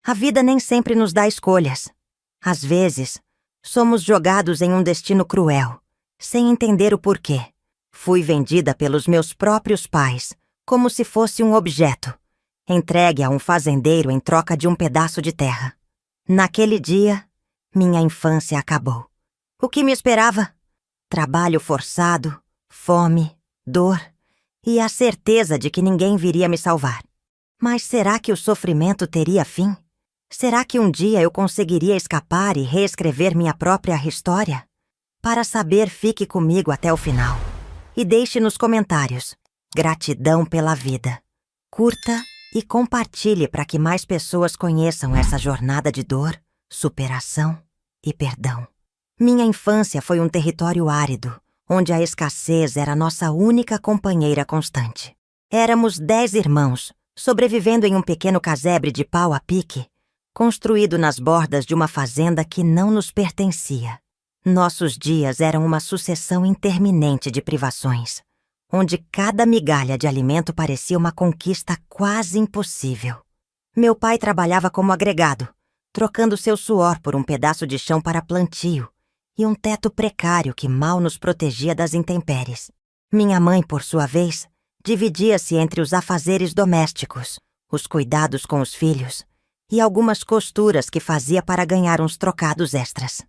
A vida nem sempre nos dá escolhas. Às vezes, somos jogados em um destino cruel, sem entender o porquê. Fui vendida pelos meus próprios pais, como se fosse um objeto, entregue a um fazendeiro em troca de um pedaço de terra. Naquele dia, minha infância acabou. O que me esperava? Trabalho forçado, fome, dor e a certeza de que ninguém viria me salvar. Mas será que o sofrimento teria fim? Será que um dia eu conseguiria escapar e reescrever minha própria história? Para saber, fique comigo até o final. E deixe nos comentários. Gratidão pela vida. Curta e compartilhe para que mais pessoas conheçam essa jornada de dor, superação e perdão. Minha infância foi um território árido, onde a escassez era nossa única companheira constante. Éramos 10 irmãos, sobrevivendo em um pequeno casebre de pau a pique, construído nas bordas de uma fazenda que não nos pertencia. Nossos dias eram uma sucessão interminente de privações, onde cada migalha de alimento parecia uma conquista quase impossível. Meu pai trabalhava como agregado, trocando seu suor por um pedaço de chão para plantio e um teto precário que mal nos protegia das intempéries. Minha mãe, por sua vez, dividia-se entre os afazeres domésticos, os cuidados com os filhos e algumas costuras que fazia para ganhar uns trocados extras.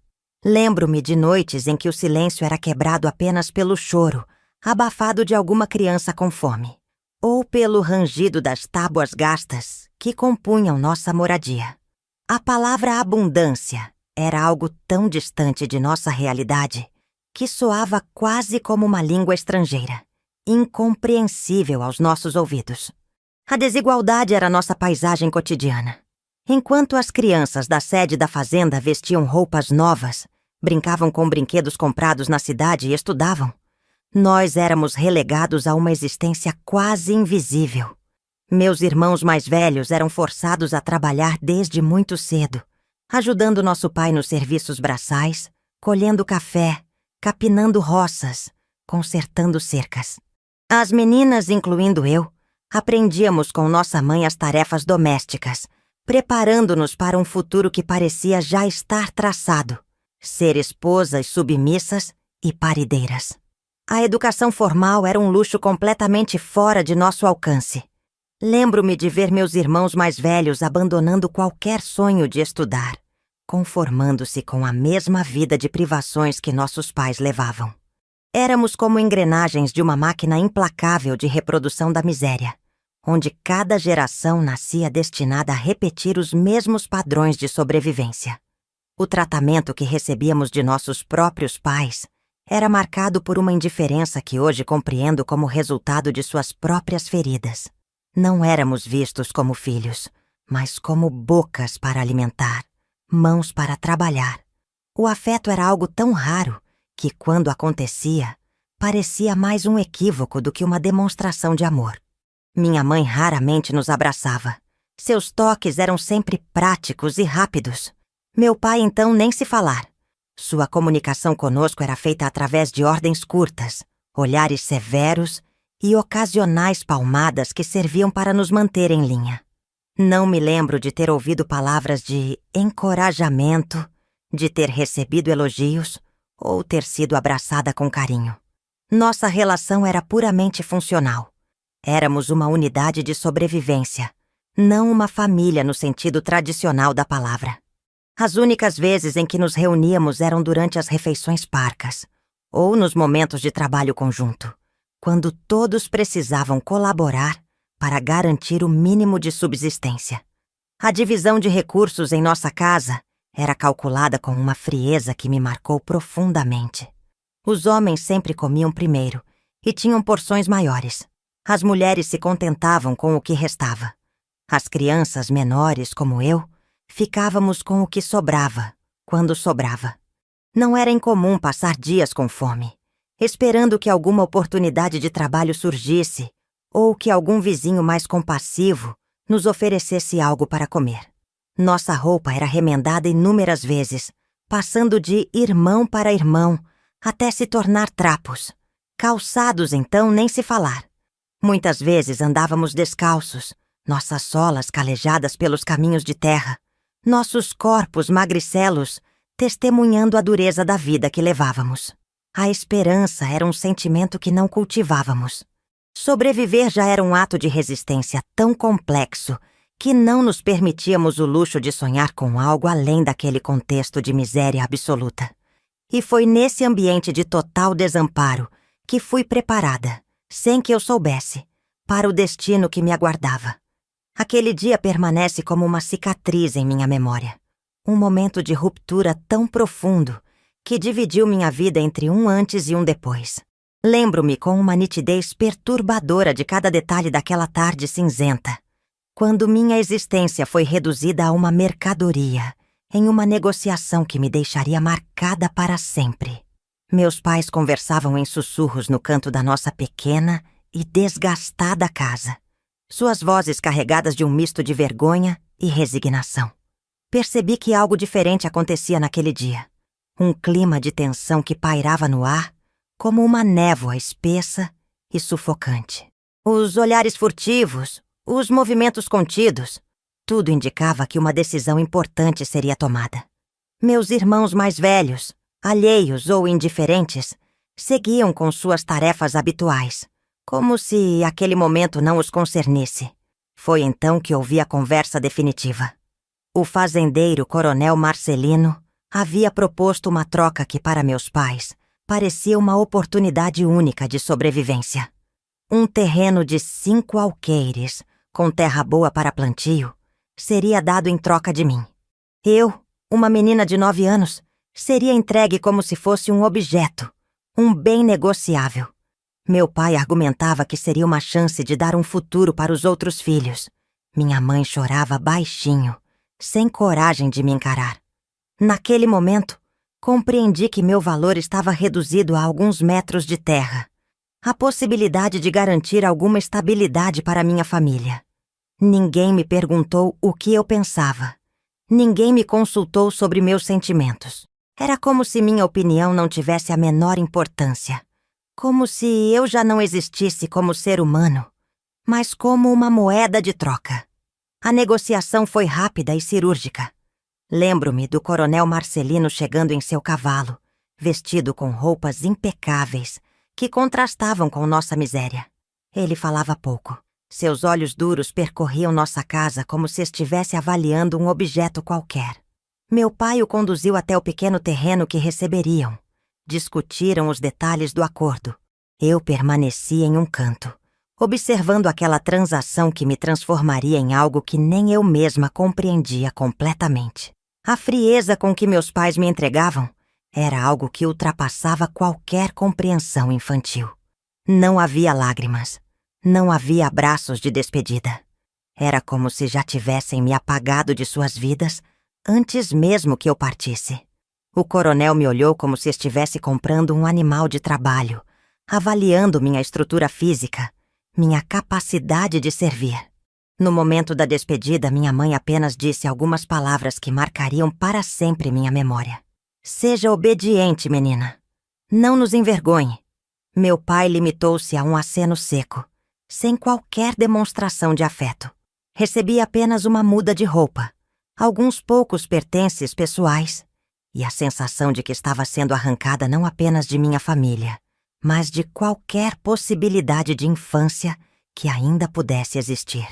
Lembro-me de noites em que o silêncio era quebrado apenas pelo choro, abafado de alguma criança com fome, ou pelo rangido das tábuas gastas que compunham nossa moradia. A palavra abundância era algo tão distante de nossa realidade que soava quase como uma língua estrangeira, incompreensível aos nossos ouvidos. A desigualdade era nossa paisagem cotidiana. Enquanto as crianças da sede da fazenda vestiam roupas novas, brincavam com brinquedos comprados na cidade e estudavam, nós éramos relegados a uma existência quase invisível. Meus irmãos mais velhos eram forçados a trabalhar desde muito cedo, ajudando nosso pai nos serviços braçais, colhendo café, capinando roças, consertando cercas. As meninas, incluindo eu, aprendíamos com nossa mãe as tarefas domésticas, preparando-nos para um futuro que parecia já estar traçado: ser esposas submissas e parideiras. A educação formal era um luxo completamente fora de nosso alcance. Lembro-me de ver meus irmãos mais velhos abandonando qualquer sonho de estudar, conformando-se com a mesma vida de privações que nossos pais levavam. Éramos como engrenagens de uma máquina implacável de reprodução da miséria, onde cada geração nascia destinada a repetir os mesmos padrões de sobrevivência. O tratamento que recebíamos de nossos próprios pais era marcado por uma indiferença que hoje compreendo como resultado de suas próprias feridas. Não éramos vistos como filhos, mas como bocas para alimentar, mãos para trabalhar. O afeto era algo tão raro que, quando acontecia, parecia mais um equívoco do que uma demonstração de amor. Minha mãe raramente nos abraçava. Seus toques eram sempre práticos e rápidos. Meu pai, então, nem se falar. Sua comunicação conosco era feita através de ordens curtas, olhares severos e ocasionais palmadas que serviam para nos manter em linha. Não me lembro de ter ouvido palavras de encorajamento, de ter recebido elogios ou ter sido abraçada com carinho. Nossa relação era puramente funcional. Éramos uma unidade de sobrevivência, não uma família no sentido tradicional da palavra. As únicas vezes em que nos reuníamos eram durante as refeições parcas, ou nos momentos de trabalho conjunto, quando todos precisavam colaborar para garantir o mínimo de subsistência. A divisão de recursos em nossa casa era calculada com uma frieza que me marcou profundamente. Os homens sempre comiam primeiro e tinham porções maiores. As mulheres se contentavam com o que restava. As crianças menores, como eu, ficávamos com o que sobrava, quando sobrava. Não era incomum passar dias com fome, esperando que alguma oportunidade de trabalho surgisse ou que algum vizinho mais compassivo nos oferecesse algo para comer. Nossa roupa era remendada inúmeras vezes, passando de irmão para irmão até se tornar trapos. Calçados, então, nem se falar. Muitas vezes andávamos descalços, nossas solas calejadas pelos caminhos de terra, nossos corpos magricelos testemunhando a dureza da vida que levávamos. A esperança era um sentimento que não cultivávamos. Sobreviver já era um ato de resistência tão complexo que não nos permitíamos o luxo de sonhar com algo além daquele contexto de miséria absoluta. E foi nesse ambiente de total desamparo que fui preparada, sem que eu soubesse, para o destino que me aguardava. Aquele dia permanece como uma cicatriz em minha memória. Um momento de ruptura tão profundo que dividiu minha vida entre um antes e um depois. Lembro-me com uma nitidez perturbadora de cada detalhe daquela tarde cinzenta, quando minha existência foi reduzida a uma mercadoria, em uma negociação que me deixaria marcada para sempre. Meus pais conversavam em sussurros no canto da nossa pequena e desgastada casa, suas vozes carregadas de um misto de vergonha e resignação. Percebi que algo diferente acontecia naquele dia. Um clima de tensão que pairava no ar como uma névoa espessa e sufocante. Os olhares furtivos, os movimentos contidos, tudo indicava que uma decisão importante seria tomada. Meus irmãos mais velhos, alheios ou indiferentes, seguiam com suas tarefas habituais, como se aquele momento não os concernisse. Foi então que ouvi a conversa definitiva. O fazendeiro Coronel Marcelino havia proposto uma troca que, para meus pais, parecia uma oportunidade única de sobrevivência. Um terreno de 5 alqueires, com terra boa para plantio, seria dado em troca de mim. Eu, uma menina de 9 anos, seria entregue como se fosse um objeto, um bem negociável. Meu pai argumentava que seria uma chance de dar um futuro para os outros filhos. Minha mãe chorava baixinho, sem coragem de me encarar. Naquele momento, compreendi que meu valor estava reduzido a alguns metros de terra. A possibilidade de garantir alguma estabilidade para minha família. Ninguém me perguntou o que eu pensava. Ninguém me consultou sobre meus sentimentos. Era como se minha opinião não tivesse a menor importância. Como se eu já não existisse como ser humano, mas como uma moeda de troca. A negociação foi rápida e cirúrgica. Lembro-me do coronel Marcelino chegando em seu cavalo, vestido com roupas impecáveis, que contrastavam com nossa miséria. Ele falava pouco. Seus olhos duros percorriam nossa casa como se estivesse avaliando um objeto qualquer. Meu pai o conduziu até o pequeno terreno que receberiam. Discutiram os detalhes do acordo. Eu permaneci em um canto, observando aquela transação que me transformaria em algo que nem eu mesma compreendia completamente. A frieza com que meus pais me entregavam era algo que ultrapassava qualquer compreensão infantil. Não havia lágrimas, não havia abraços de despedida. Era como se já tivessem me apagado de suas vidas antes mesmo que eu partisse. O coronel me olhou como se estivesse comprando um animal de trabalho, avaliando minha estrutura física, minha capacidade de servir. No momento da despedida, minha mãe apenas disse algumas palavras que marcariam para sempre minha memória. Seja obediente, menina. Não nos envergonhe. Meu pai limitou-se a um aceno seco, sem qualquer demonstração de afeto. Recebi apenas uma muda de roupa, alguns poucos pertences pessoais e a sensação de que estava sendo arrancada não apenas de minha família, mas de qualquer possibilidade de infância que ainda pudesse existir.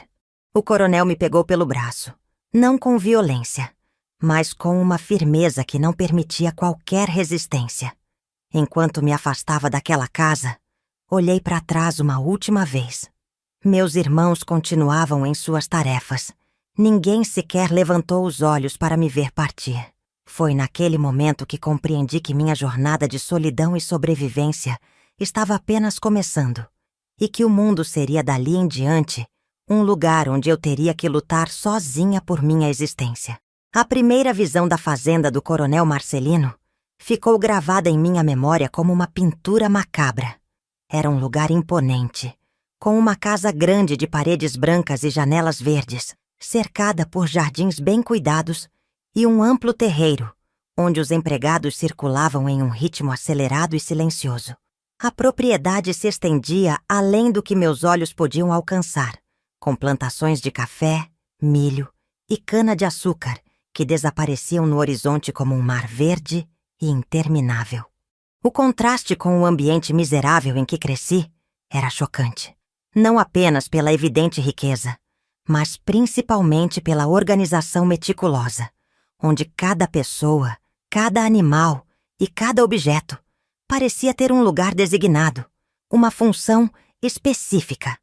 O coronel me pegou pelo braço, não com violência, mas com uma firmeza que não permitia qualquer resistência. Enquanto me afastava daquela casa, olhei para trás uma última vez. Meus irmãos continuavam em suas tarefas. Ninguém sequer levantou os olhos para me ver partir. Foi naquele momento que compreendi que minha jornada de solidão e sobrevivência estava apenas começando e que o mundo seria dali em diante um lugar onde eu teria que lutar sozinha por minha existência. A primeira visão da fazenda do coronel Marcelino ficou gravada em minha memória como uma pintura macabra. Era um lugar imponente, com uma casa grande de paredes brancas e janelas verdes, cercada por jardins bem cuidados e um amplo terreiro, onde os empregados circulavam em um ritmo acelerado e silencioso. A propriedade se estendia além do que meus olhos podiam alcançar, com plantações de café, milho e cana-de-açúcar que desapareciam no horizonte como um mar verde e interminável. O contraste com o ambiente miserável em que cresci era chocante, não apenas pela evidente riqueza, mas principalmente pela organização meticulosa, onde cada pessoa, cada animal e cada objeto parecia ter um lugar designado, uma função específica.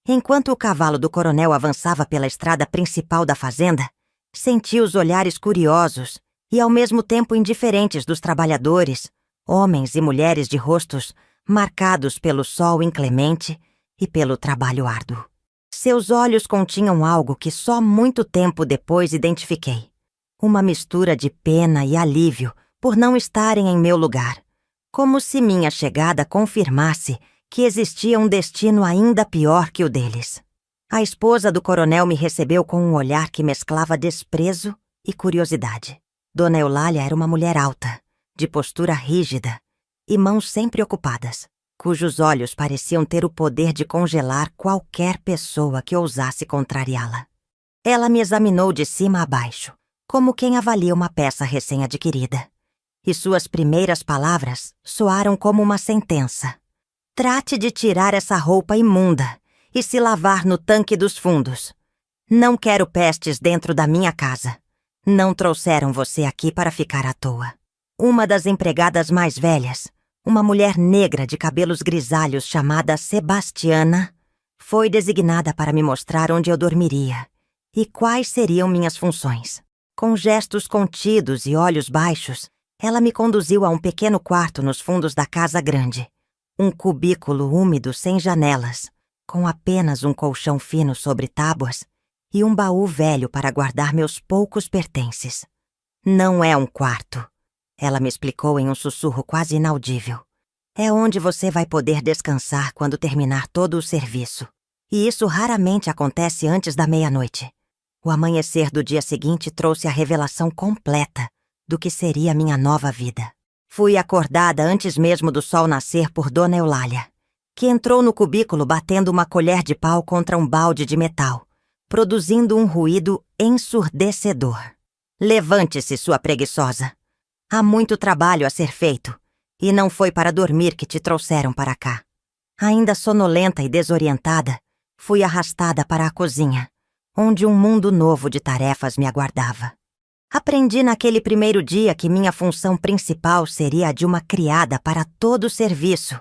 Enquanto o cavalo do coronel avançava pela estrada principal da fazenda, senti os olhares curiosos e ao mesmo tempo indiferentes dos trabalhadores, homens e mulheres de rostos marcados pelo sol inclemente e pelo trabalho árduo. Seus olhos continham algo que só muito tempo depois identifiquei. Uma mistura de pena e alívio por não estarem em meu lugar, como se minha chegada confirmasse que existia um destino ainda pior que o deles. A esposa do coronel me recebeu com um olhar que mesclava desprezo e curiosidade. Dona Eulália era uma mulher alta, de postura rígida e mãos sempre ocupadas, cujos olhos pareciam ter o poder de congelar qualquer pessoa que ousasse contrariá-la. Ela me examinou de cima a baixo, como quem avalia uma peça recém-adquirida, e suas primeiras palavras soaram como uma sentença. Trate de tirar essa roupa imunda e se lavar no tanque dos fundos. Não quero pestes dentro da minha casa. Não trouxeram você aqui para ficar à toa. Uma das empregadas mais velhas, uma mulher negra de cabelos grisalhos chamada Sebastiana, foi designada para me mostrar onde eu dormiria e quais seriam minhas funções. Com gestos contidos e olhos baixos, ela me conduziu a um pequeno quarto nos fundos da casa grande. Um cubículo úmido sem janelas, com apenas um colchão fino sobre tábuas e um baú velho para guardar meus poucos pertences. Não é um quarto, ela me explicou em um sussurro quase inaudível. É onde você vai poder descansar quando terminar todo o serviço. E isso raramente acontece antes da meia-noite. O amanhecer do dia seguinte trouxe a revelação completa do que seria minha nova vida. Fui acordada antes mesmo do sol nascer por Dona Eulália, que entrou no cubículo batendo uma colher de pau contra um balde de metal, produzindo um ruído ensurdecedor. Levante-se, sua preguiçosa. Há muito trabalho a ser feito, e não foi para dormir que te trouxeram para cá. Ainda sonolenta e desorientada, fui arrastada para a cozinha, onde um mundo novo de tarefas me aguardava. Aprendi naquele primeiro dia que minha função principal seria a de uma criada para todo o serviço,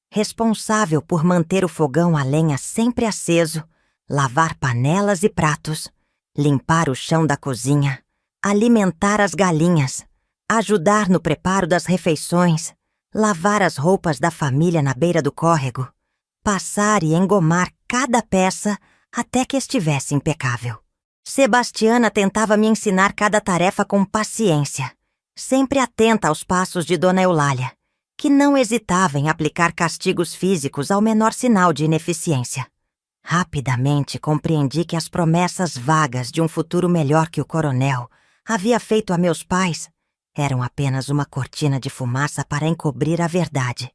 responsável por manter o fogão a lenha sempre aceso, lavar panelas e pratos, limpar o chão da cozinha, alimentar as galinhas, ajudar no preparo das refeições, lavar as roupas da família na beira do córrego, passar e engomar cada peça até que estivesse impecável. Sebastiana tentava me ensinar cada tarefa com paciência, sempre atenta aos passos de Dona Eulália, que não hesitava em aplicar castigos físicos ao menor sinal de ineficiência. Rapidamente compreendi que as promessas vagas de um futuro melhor que o coronel havia feito a meus pais eram apenas uma cortina de fumaça para encobrir a verdade.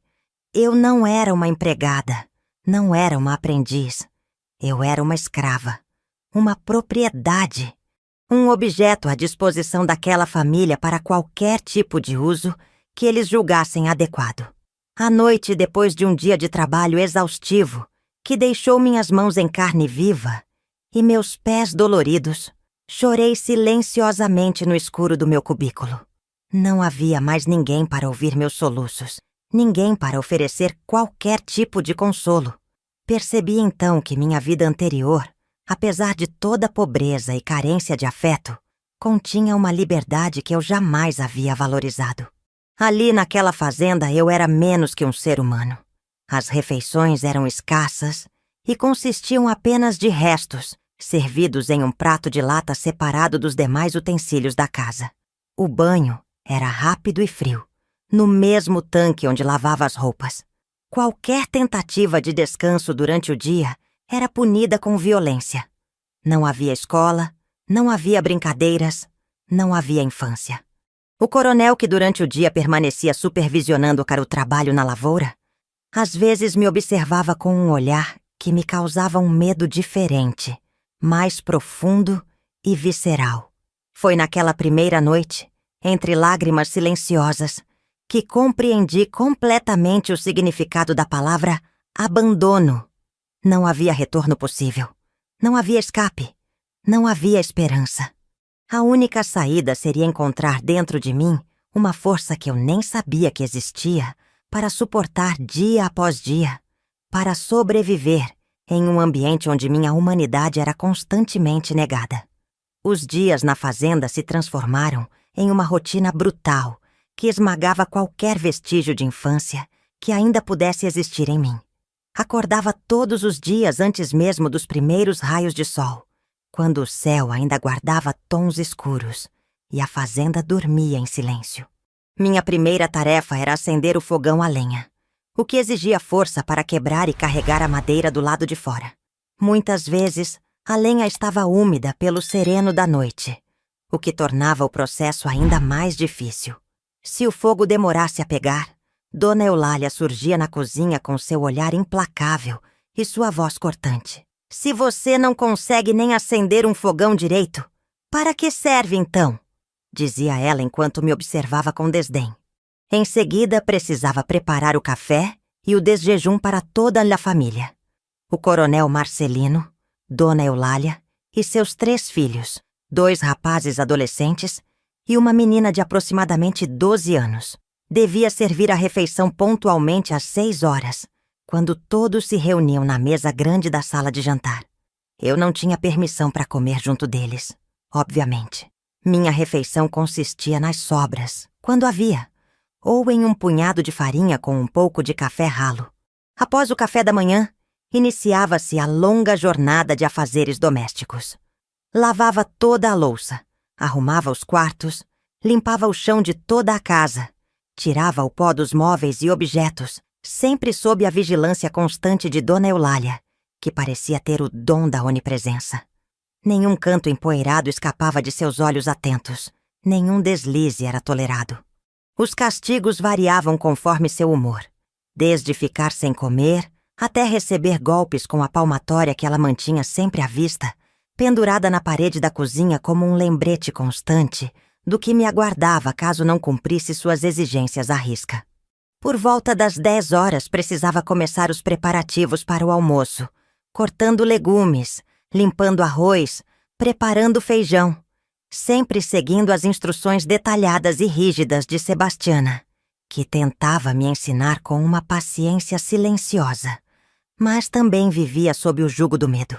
Eu não era uma empregada, não era uma aprendiz. Eu era uma escrava, uma propriedade, um objeto à disposição daquela família para qualquer tipo de uso que eles julgassem adequado. À noite, depois de um dia de trabalho exaustivo, que deixou minhas mãos em carne viva e meus pés doloridos, chorei silenciosamente no escuro do meu cubículo. Não havia mais ninguém para ouvir meus soluços, ninguém para oferecer qualquer tipo de consolo. Percebi então que minha vida anterior, apesar de toda a pobreza e carência de afeto, continha uma liberdade que eu jamais havia valorizado. Ali naquela fazenda eu era menos que um ser humano. As refeições eram escassas e consistiam apenas de restos, servidos em um prato de lata separado dos demais utensílios da casa. O banho era rápido e frio, no mesmo tanque onde lavava as roupas. Qualquer tentativa de descanso durante o dia era punida com violência. Não havia escola, não havia brincadeiras, não havia infância. O coronel, que durante o dia permanecia supervisionando o trabalho na lavoura, às vezes me observava com um olhar que me causava um medo diferente, mais profundo e visceral. Foi naquela primeira noite, entre lágrimas silenciosas, que compreendi completamente o significado da palavra abandono. Não havia retorno possível. Não havia escape. Não havia esperança. A única saída seria encontrar dentro de mim uma força que eu nem sabia que existia para suportar dia após dia, para sobreviver em um ambiente onde minha humanidade era constantemente negada. Os dias na fazenda se transformaram em uma rotina brutal que esmagava qualquer vestígio de infância que ainda pudesse existir em mim. Acordava todos os dias antes mesmo dos primeiros raios de sol, quando o céu ainda guardava tons escuros e a fazenda dormia em silêncio. Minha primeira tarefa era acender o fogão a lenha, o que exigia força para quebrar e carregar a madeira do lado de fora. Muitas vezes, a lenha estava úmida pelo sereno da noite, o que tornava o processo ainda mais difícil. Se o fogo demorasse a pegar, Dona Eulália surgia na cozinha com seu olhar implacável e sua voz cortante. "Se você não consegue nem acender um fogão direito, para que serve então?" dizia ela enquanto me observava com desdém. Em seguida, precisava preparar o café e o desjejum para toda a família. O coronel Marcelino, Dona Eulália e seus 3 filhos, 2 rapazes adolescentes e uma menina de aproximadamente 12 anos. Devia servir a refeição pontualmente às 6 horas, quando todos se reuniam na mesa grande da sala de jantar. Eu não tinha permissão para comer junto deles, obviamente. Minha refeição consistia nas sobras, quando havia, ou em um punhado de farinha com um pouco de café ralo. Após o café da manhã, iniciava-se a longa jornada de afazeres domésticos. Lavava toda a louça, arrumava os quartos, limpava o chão de toda a casa, tirava o pó dos móveis e objetos, sempre sob a vigilância constante de Dona Eulália, que parecia ter o dom da onipresença. Nenhum canto empoeirado escapava de seus olhos atentos, nenhum deslize era tolerado. Os castigos variavam conforme seu humor, desde ficar sem comer até receber golpes com a palmatória que ela mantinha sempre à vista, pendurada na parede da cozinha como um lembrete constante do que me aguardava caso não cumprisse suas exigências à risca. Por volta das 10 horas precisava começar os preparativos para o almoço, cortando legumes, limpando arroz, preparando feijão, sempre seguindo as instruções detalhadas e rígidas de Sebastiana, que tentava me ensinar com uma paciência silenciosa, mas também vivia sob o jugo do medo.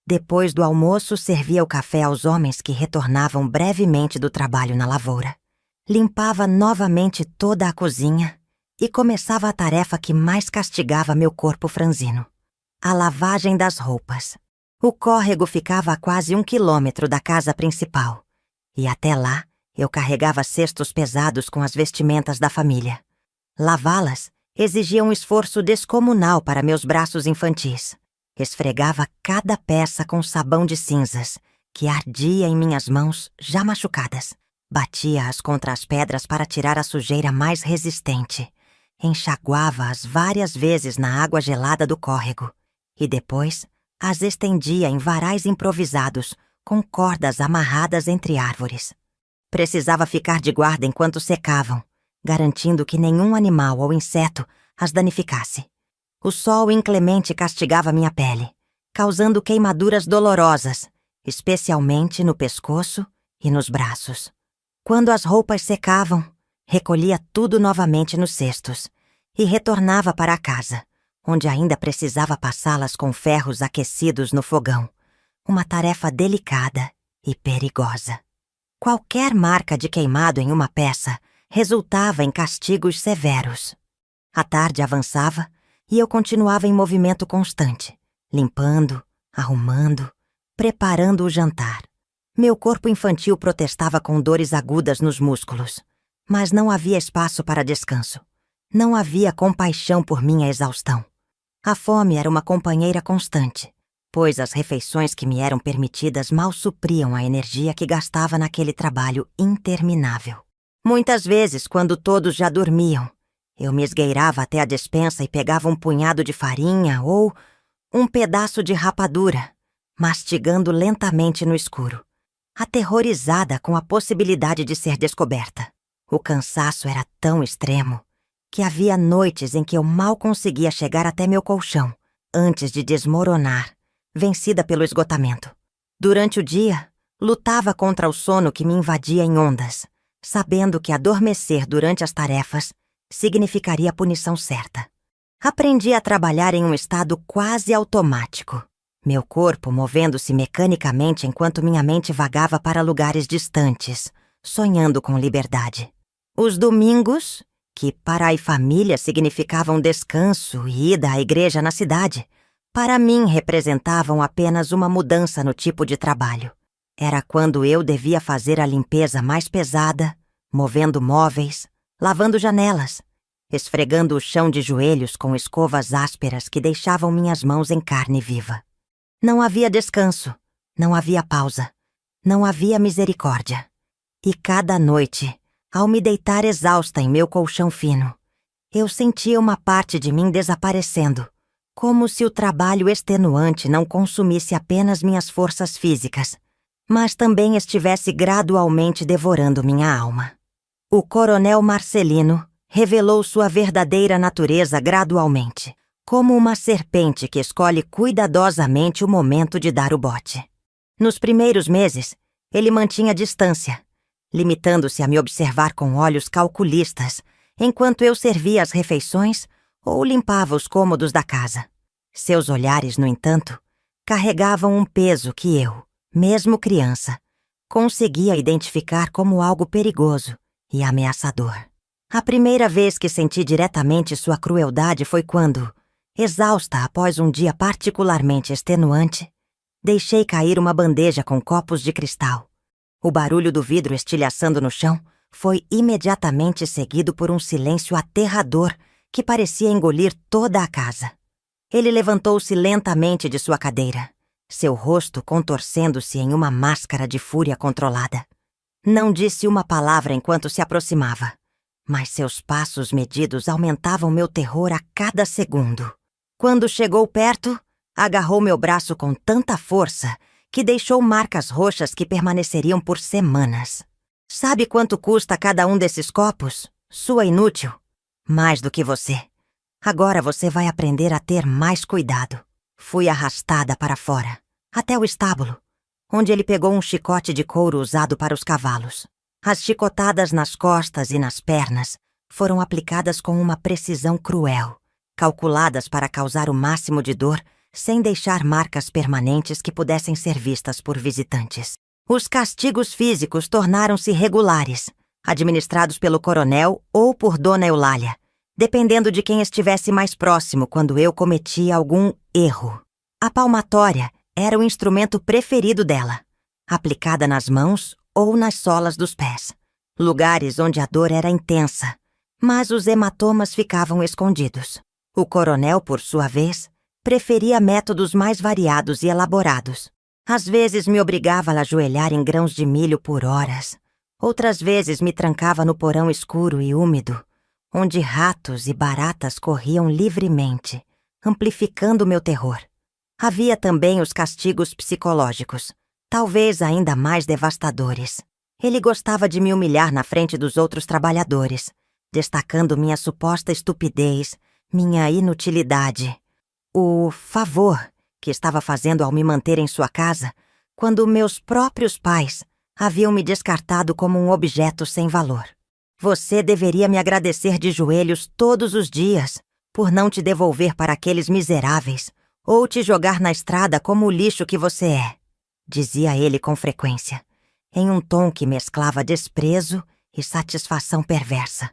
Depois do almoço, servia o café aos homens que retornavam brevemente do trabalho na lavoura. Limpava novamente toda a cozinha e começava a tarefa que mais castigava meu corpo franzino: a lavagem das roupas. O córrego ficava a quase 1 quilômetro da casa principal, e até lá eu carregava cestos pesados com as vestimentas da família. Lavá-las exigia um esforço descomunal para meus braços infantis. Esfregava cada peça com sabão de cinzas, que ardia em minhas mãos já machucadas. Batia-as contra as pedras para tirar a sujeira mais resistente. Enxaguava-as várias vezes na água gelada do córrego. E depois as estendia em varais improvisados, com cordas amarradas entre árvores. Precisava ficar de guarda enquanto secavam, garantindo que nenhum animal ou inseto as danificasse. O sol inclemente castigava minha pele, causando queimaduras dolorosas, especialmente no pescoço e nos braços. Quando as roupas secavam, recolhia tudo novamente nos cestos e retornava para a casa, onde ainda precisava passá-las com ferros aquecidos no fogão, uma tarefa delicada e perigosa. Qualquer marca de queimado em uma peça resultava em castigos severos. A tarde avançava e eu continuava em movimento constante, limpando, arrumando, preparando o jantar. Meu corpo infantil protestava com dores agudas nos músculos, mas não havia espaço para descanso. Não havia compaixão por minha exaustão. A fome era uma companheira constante, pois as refeições que me eram permitidas mal supriam a energia que gastava naquele trabalho interminável. Muitas vezes, quando todos já dormiam, eu me esgueirava até a despensa e pegava um punhado de farinha ou um pedaço de rapadura, mastigando lentamente no escuro, aterrorizada com a possibilidade de ser descoberta. O cansaço era tão extremo que havia noites em que eu mal conseguia chegar até meu colchão, antes de desmoronar, vencida pelo esgotamento. Durante o dia, lutava contra o sono que me invadia em ondas, sabendo que adormecer durante as tarefas significaria a punição certa. Aprendi a trabalhar em um estado quase automático, meu corpo movendo-se mecanicamente enquanto minha mente vagava para lugares distantes, sonhando com liberdade. Os domingos, que para a família significavam descanso e ida à igreja na cidade, para mim representavam apenas uma mudança no tipo de trabalho. Era quando eu devia fazer a limpeza mais pesada, movendo móveis, lavando janelas, esfregando o chão de joelhos com escovas ásperas que deixavam minhas mãos em carne viva. Não havia descanso, não havia pausa, não havia misericórdia. E cada noite, ao me deitar exausta em meu colchão fino, eu sentia uma parte de mim desaparecendo, como se o trabalho extenuante não consumisse apenas minhas forças físicas, mas também estivesse gradualmente devorando minha alma. O coronel Marcelino revelou sua verdadeira natureza gradualmente, como uma serpente que escolhe cuidadosamente o momento de dar o bote. Nos primeiros meses, ele mantinha distância, limitando-se a me observar com olhos calculistas, enquanto eu servia as refeições ou limpava os cômodos da casa. Seus olhares, no entanto, carregavam um peso que eu, mesmo criança, conseguia identificar como algo perigoso e ameaçador. A primeira vez que senti diretamente sua crueldade foi quando, exausta após um dia particularmente extenuante, deixei cair uma bandeja com copos de cristal. O barulho do vidro estilhaçando no chão foi imediatamente seguido por um silêncio aterrador que parecia engolir toda a casa. Ele levantou-se lentamente de sua cadeira, seu rosto contorcendo-se em uma máscara de fúria controlada. Não disse uma palavra enquanto se aproximava, mas seus passos medidos aumentavam meu terror a cada segundo. Quando chegou perto, agarrou meu braço com tanta força que deixou marcas roxas que permaneceriam por semanas. Sabe quanto custa cada um desses copos, sua inútil? Mais do que você. Agora você vai aprender a ter mais cuidado. Fui arrastada para fora, até o estábulo, onde ele pegou um chicote de couro usado para os cavalos. As chicotadas nas costas e nas pernas foram aplicadas com uma precisão cruel, calculadas para causar o máximo de dor sem deixar marcas permanentes que pudessem ser vistas por visitantes. Os castigos físicos tornaram-se regulares, administrados pelo coronel ou por Dona Eulália, dependendo de quem estivesse mais próximo quando eu cometia algum erro. A palmatória era o instrumento preferido dela, aplicada nas mãos ou nas solas dos pés, lugares onde a dor era intensa, mas os hematomas ficavam escondidos. O coronel, por sua vez, preferia métodos mais variados e elaborados. Às vezes me obrigava a ajoelhar em grãos de milho por horas. Outras vezes me trancava no porão escuro e úmido, onde ratos e baratas corriam livremente, amplificando meu terror. Havia também os castigos psicológicos, talvez ainda mais devastadores. Ele gostava de me humilhar na frente dos outros trabalhadores, destacando minha suposta estupidez, minha inutilidade, o favor que estava fazendo ao me manter em sua casa, quando meus próprios pais haviam me descartado como um objeto sem valor. Você deveria me agradecer de joelhos todos os dias por não te devolver para aqueles miseráveis ou te jogar na estrada como o lixo que você é, dizia ele com frequência, em um tom que mesclava desprezo e satisfação perversa.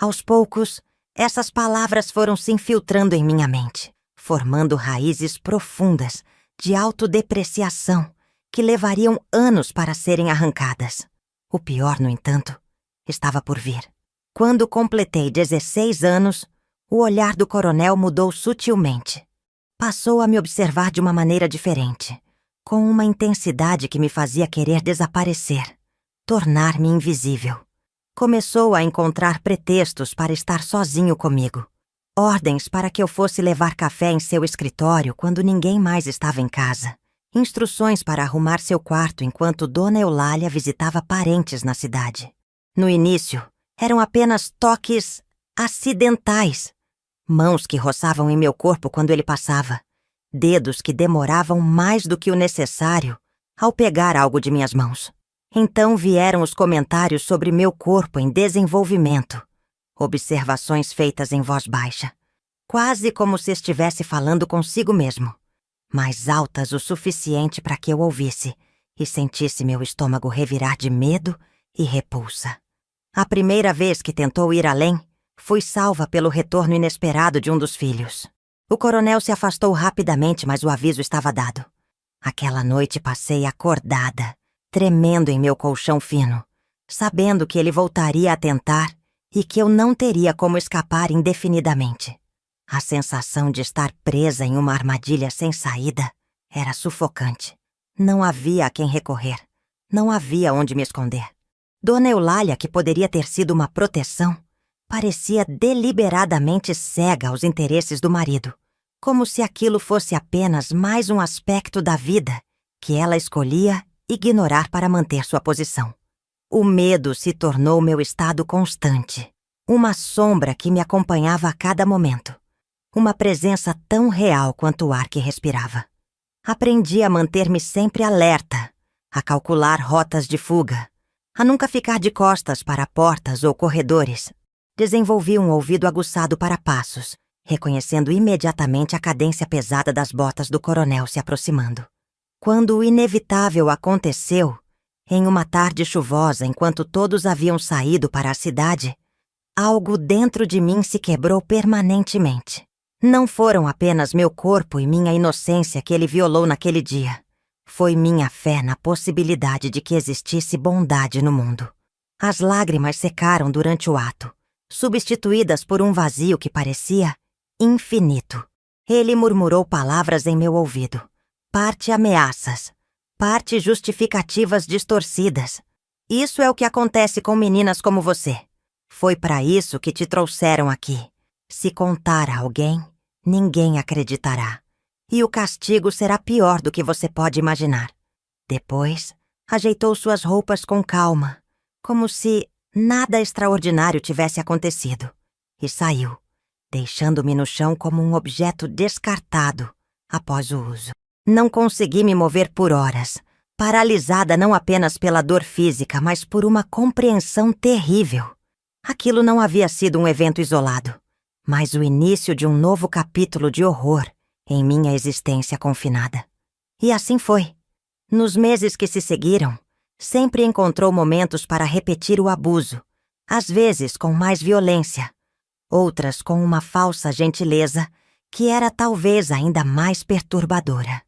Aos poucos, essas palavras foram se infiltrando em minha mente, formando raízes profundas de autodepreciação que levariam anos para serem arrancadas. O pior, no entanto, estava por vir. Quando completei 16 anos, o olhar do coronel mudou sutilmente. Passou a me observar de uma maneira diferente, com uma intensidade que me fazia querer desaparecer, tornar-me invisível. Começou a encontrar pretextos para estar sozinho comigo. Ordens para que eu fosse levar café em seu escritório quando ninguém mais estava em casa. instruções para arrumar seu quarto enquanto Dona Eulália visitava parentes na cidade. No início, eram apenas toques acidentais. Mãos que roçavam em meu corpo quando ele passava. Dedos que demoravam mais do que o necessário ao pegar algo de minhas mãos. Então vieram os comentários sobre meu corpo em desenvolvimento. Observações feitas em voz baixa. Quase como se estivesse falando consigo mesmo. Mais altas o suficiente para que eu ouvisse e sentisse meu estômago revirar de medo e repulsa. A primeira vez que tentou ir além, fui salva pelo retorno inesperado de um dos filhos. O coronel se afastou rapidamente, mas o aviso estava dado. Aquela noite passei acordada, tremendo em meu colchão fino, sabendo que ele voltaria a tentar e que eu não teria como escapar indefinidamente. A sensação de estar presa em uma armadilha sem saída era sufocante. Não havia a quem recorrer. Não havia onde me esconder. Dona Eulália, que poderia ter sido uma proteção, parecia deliberadamente cega aos interesses do marido, como se aquilo fosse apenas mais um aspecto da vida que ela escolhia ignorar para manter sua posição. O medo se tornou meu estado constante, uma sombra que me acompanhava a cada momento. Uma presença tão real quanto o ar que respirava. Aprendi a manter-me sempre alerta, a calcular rotas de fuga, a nunca ficar de costas para portas ou corredores. Desenvolvi um ouvido aguçado para passos, reconhecendo imediatamente a cadência pesada das botas do coronel se aproximando. Quando o inevitável aconteceu, em uma tarde chuvosa enquanto todos haviam saído para a cidade, algo dentro de mim se quebrou permanentemente. Não foram apenas meu corpo e minha inocência que ele violou naquele dia. Foi minha fé na possibilidade de que existisse bondade no mundo. As lágrimas secaram durante o ato, substituídas por um vazio que parecia infinito. Ele murmurou palavras em meu ouvido, parte ameaças, parte justificativas distorcidas. Isso é o que acontece com meninas como você. Foi para isso que te trouxeram aqui. Se contar a alguém, ninguém acreditará. E o castigo será pior do que você pode imaginar. Depois, ajeitou suas roupas com calma, como se nada extraordinário tivesse acontecido, e saiu, deixando-me no chão como um objeto descartado após o uso. Não consegui me mover por horas, paralisada não apenas pela dor física, mas por uma compreensão terrível. Aquilo não havia sido um evento isolado, mas o início de um novo capítulo de horror em minha existência confinada. E assim foi. Nos meses que se seguiram, sempre encontrou momentos para repetir o abuso, às vezes com mais violência, outras com uma falsa gentileza que era talvez ainda mais perturbadora.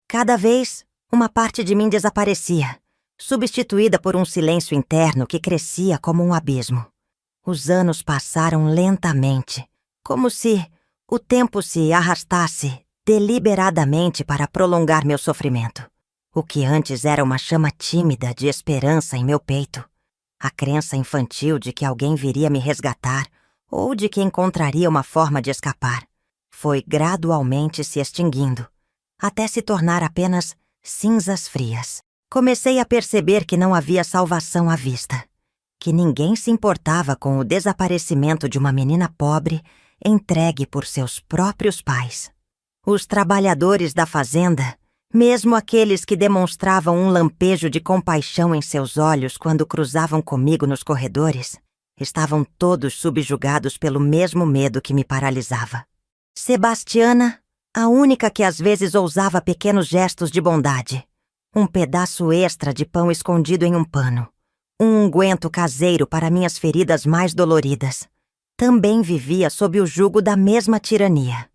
Cada vez, uma parte de mim desaparecia, substituída por um silêncio interno que crescia como um abismo. Os anos passaram lentamente, como se o tempo se arrastasse deliberadamente para prolongar meu sofrimento. O que antes era uma chama tímida de esperança em meu peito, a crença infantil de que alguém viria me resgatar ou de que encontraria uma forma de escapar, foi gradualmente se extinguindo, até se tornar apenas cinzas frias. Comecei a perceber que não havia salvação à vista, que ninguém se importava com o desaparecimento de uma menina pobre entregue por seus próprios pais. Os trabalhadores da fazenda, mesmo aqueles que demonstravam um lampejo de compaixão em seus olhos quando cruzavam comigo nos corredores, estavam todos subjugados pelo mesmo medo que me paralisava. Sebastiana, a única que às vezes ousava pequenos gestos de bondade, um pedaço extra de pão escondido em um pano, um unguento caseiro para minhas feridas mais doloridas, também vivia sob o jugo da mesma tirania.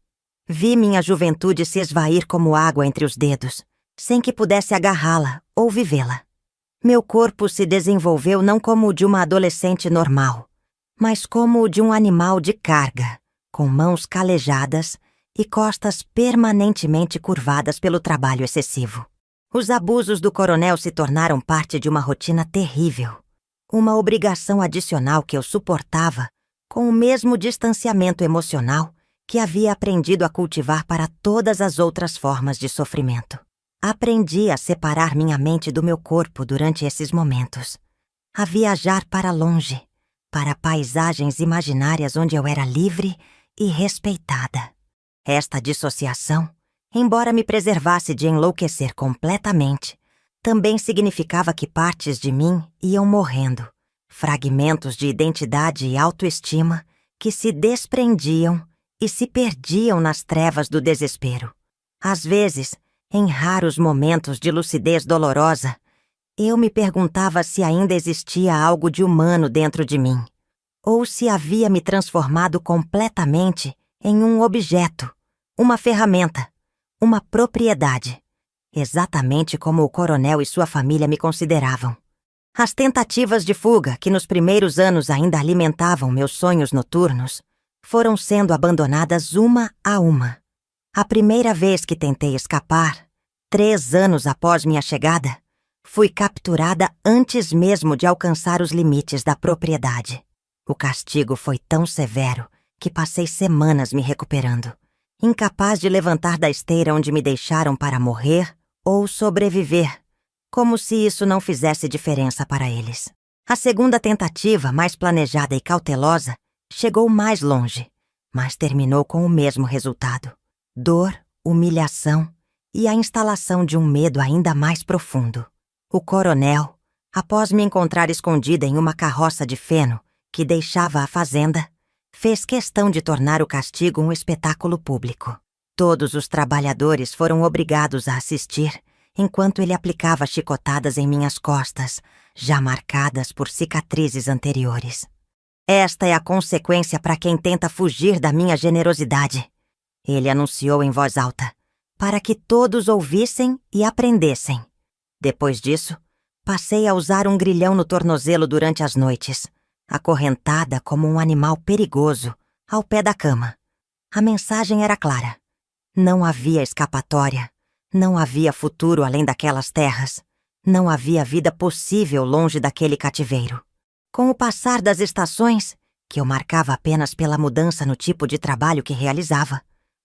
Vi minha juventude se esvair como água entre os dedos, sem que pudesse agarrá-la ou vivê-la. Meu corpo se desenvolveu não como o de uma adolescente normal, mas como o de um animal de carga, com mãos calejadas e costas permanentemente curvadas pelo trabalho excessivo. Os abusos do coronel se tornaram parte de uma rotina terrível, uma obrigação adicional que eu suportava com o mesmo distanciamento emocional que havia aprendido a cultivar para todas as outras formas de sofrimento. Aprendi a separar minha mente do meu corpo durante esses momentos, a viajar para longe, para paisagens imaginárias onde eu era livre e respeitada. Esta dissociação, embora me preservasse de enlouquecer completamente, também significava que partes de mim iam morrendo, fragmentos de identidade e autoestima que se desprendiam e se perdiam nas trevas do desespero. Às vezes, em raros momentos de lucidez dolorosa, eu me perguntava se ainda existia algo de humano dentro de mim, ou se havia me transformado completamente em um objeto, uma ferramenta, uma propriedade, exatamente como o coronel e sua família me consideravam. As tentativas de fuga, que nos primeiros anos ainda alimentavam meus sonhos noturnos, foram sendo abandonadas uma a uma. A primeira vez que tentei escapar, 3 anos após minha chegada, fui capturada antes mesmo de alcançar os limites da propriedade. O castigo foi tão severo que passei semanas me recuperando, incapaz de levantar da esteira onde me deixaram para morrer ou sobreviver, como se isso não fizesse diferença para eles. A segunda tentativa, mais planejada e cautelosa, chegou mais longe, mas terminou com o mesmo resultado: dor, humilhação e a instalação de um medo ainda mais profundo. O coronel, após me encontrar escondida em uma carroça de feno que deixava a fazenda, fez questão de tornar o castigo um espetáculo público. Todos os trabalhadores foram obrigados a assistir enquanto ele aplicava chicotadas em minhas costas, já marcadas por cicatrizes anteriores. Esta é a consequência para quem tenta fugir da minha generosidade, ele anunciou em voz alta, para que todos ouvissem e aprendessem. Depois disso, passei a usar um grilhão no tornozelo durante as noites, acorrentada como um animal perigoso, ao pé da cama. A mensagem era clara. Não havia escapatória, não havia futuro além daquelas terras, não havia vida possível longe daquele cativeiro. Com o passar das estações, que eu marcava apenas pela mudança no tipo de trabalho que realizava,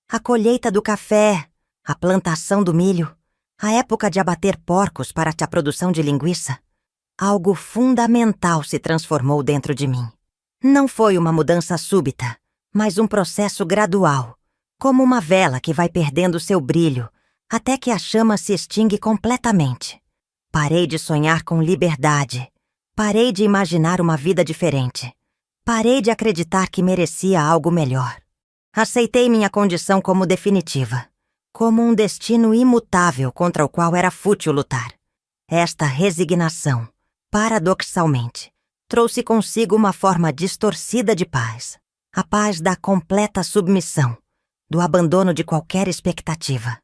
a colheita do café, a plantação do milho, a época de abater porcos para a produção de linguiça, algo fundamental se transformou dentro de mim. Não foi uma mudança súbita, mas um processo gradual, como uma vela que vai perdendo seu brilho até que a chama se extingue completamente. Parei de sonhar com liberdade, parei de imaginar uma vida diferente, parei de acreditar que merecia algo melhor. Aceitei minha condição como definitiva, como um destino imutável contra o qual era fútil lutar. Esta resignação, paradoxalmente, trouxe consigo uma forma distorcida de paz. A paz da completa submissão, do abandono de qualquer expectativa.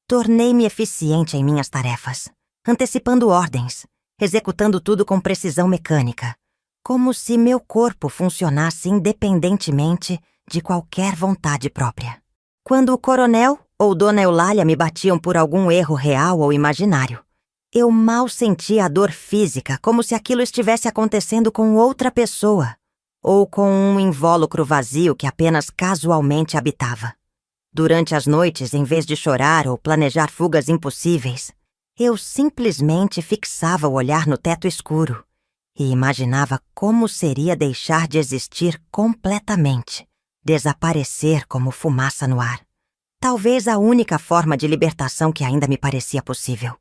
Tornei-me eficiente em minhas tarefas, antecipando ordens, executando tudo com precisão mecânica, como se meu corpo funcionasse independentemente de qualquer vontade própria. Quando o coronel ou Dona Eulália me batiam por algum erro real ou imaginário, eu mal sentia a dor física, como se aquilo estivesse acontecendo com outra pessoa, ou com um invólucro vazio que apenas casualmente habitava. Durante as noites, em vez de chorar ou planejar fugas impossíveis, eu simplesmente fixava o olhar no teto escuro e imaginava como seria deixar de existir completamente, desaparecer como fumaça no ar. Talvez a única forma de libertação que ainda me parecia possível.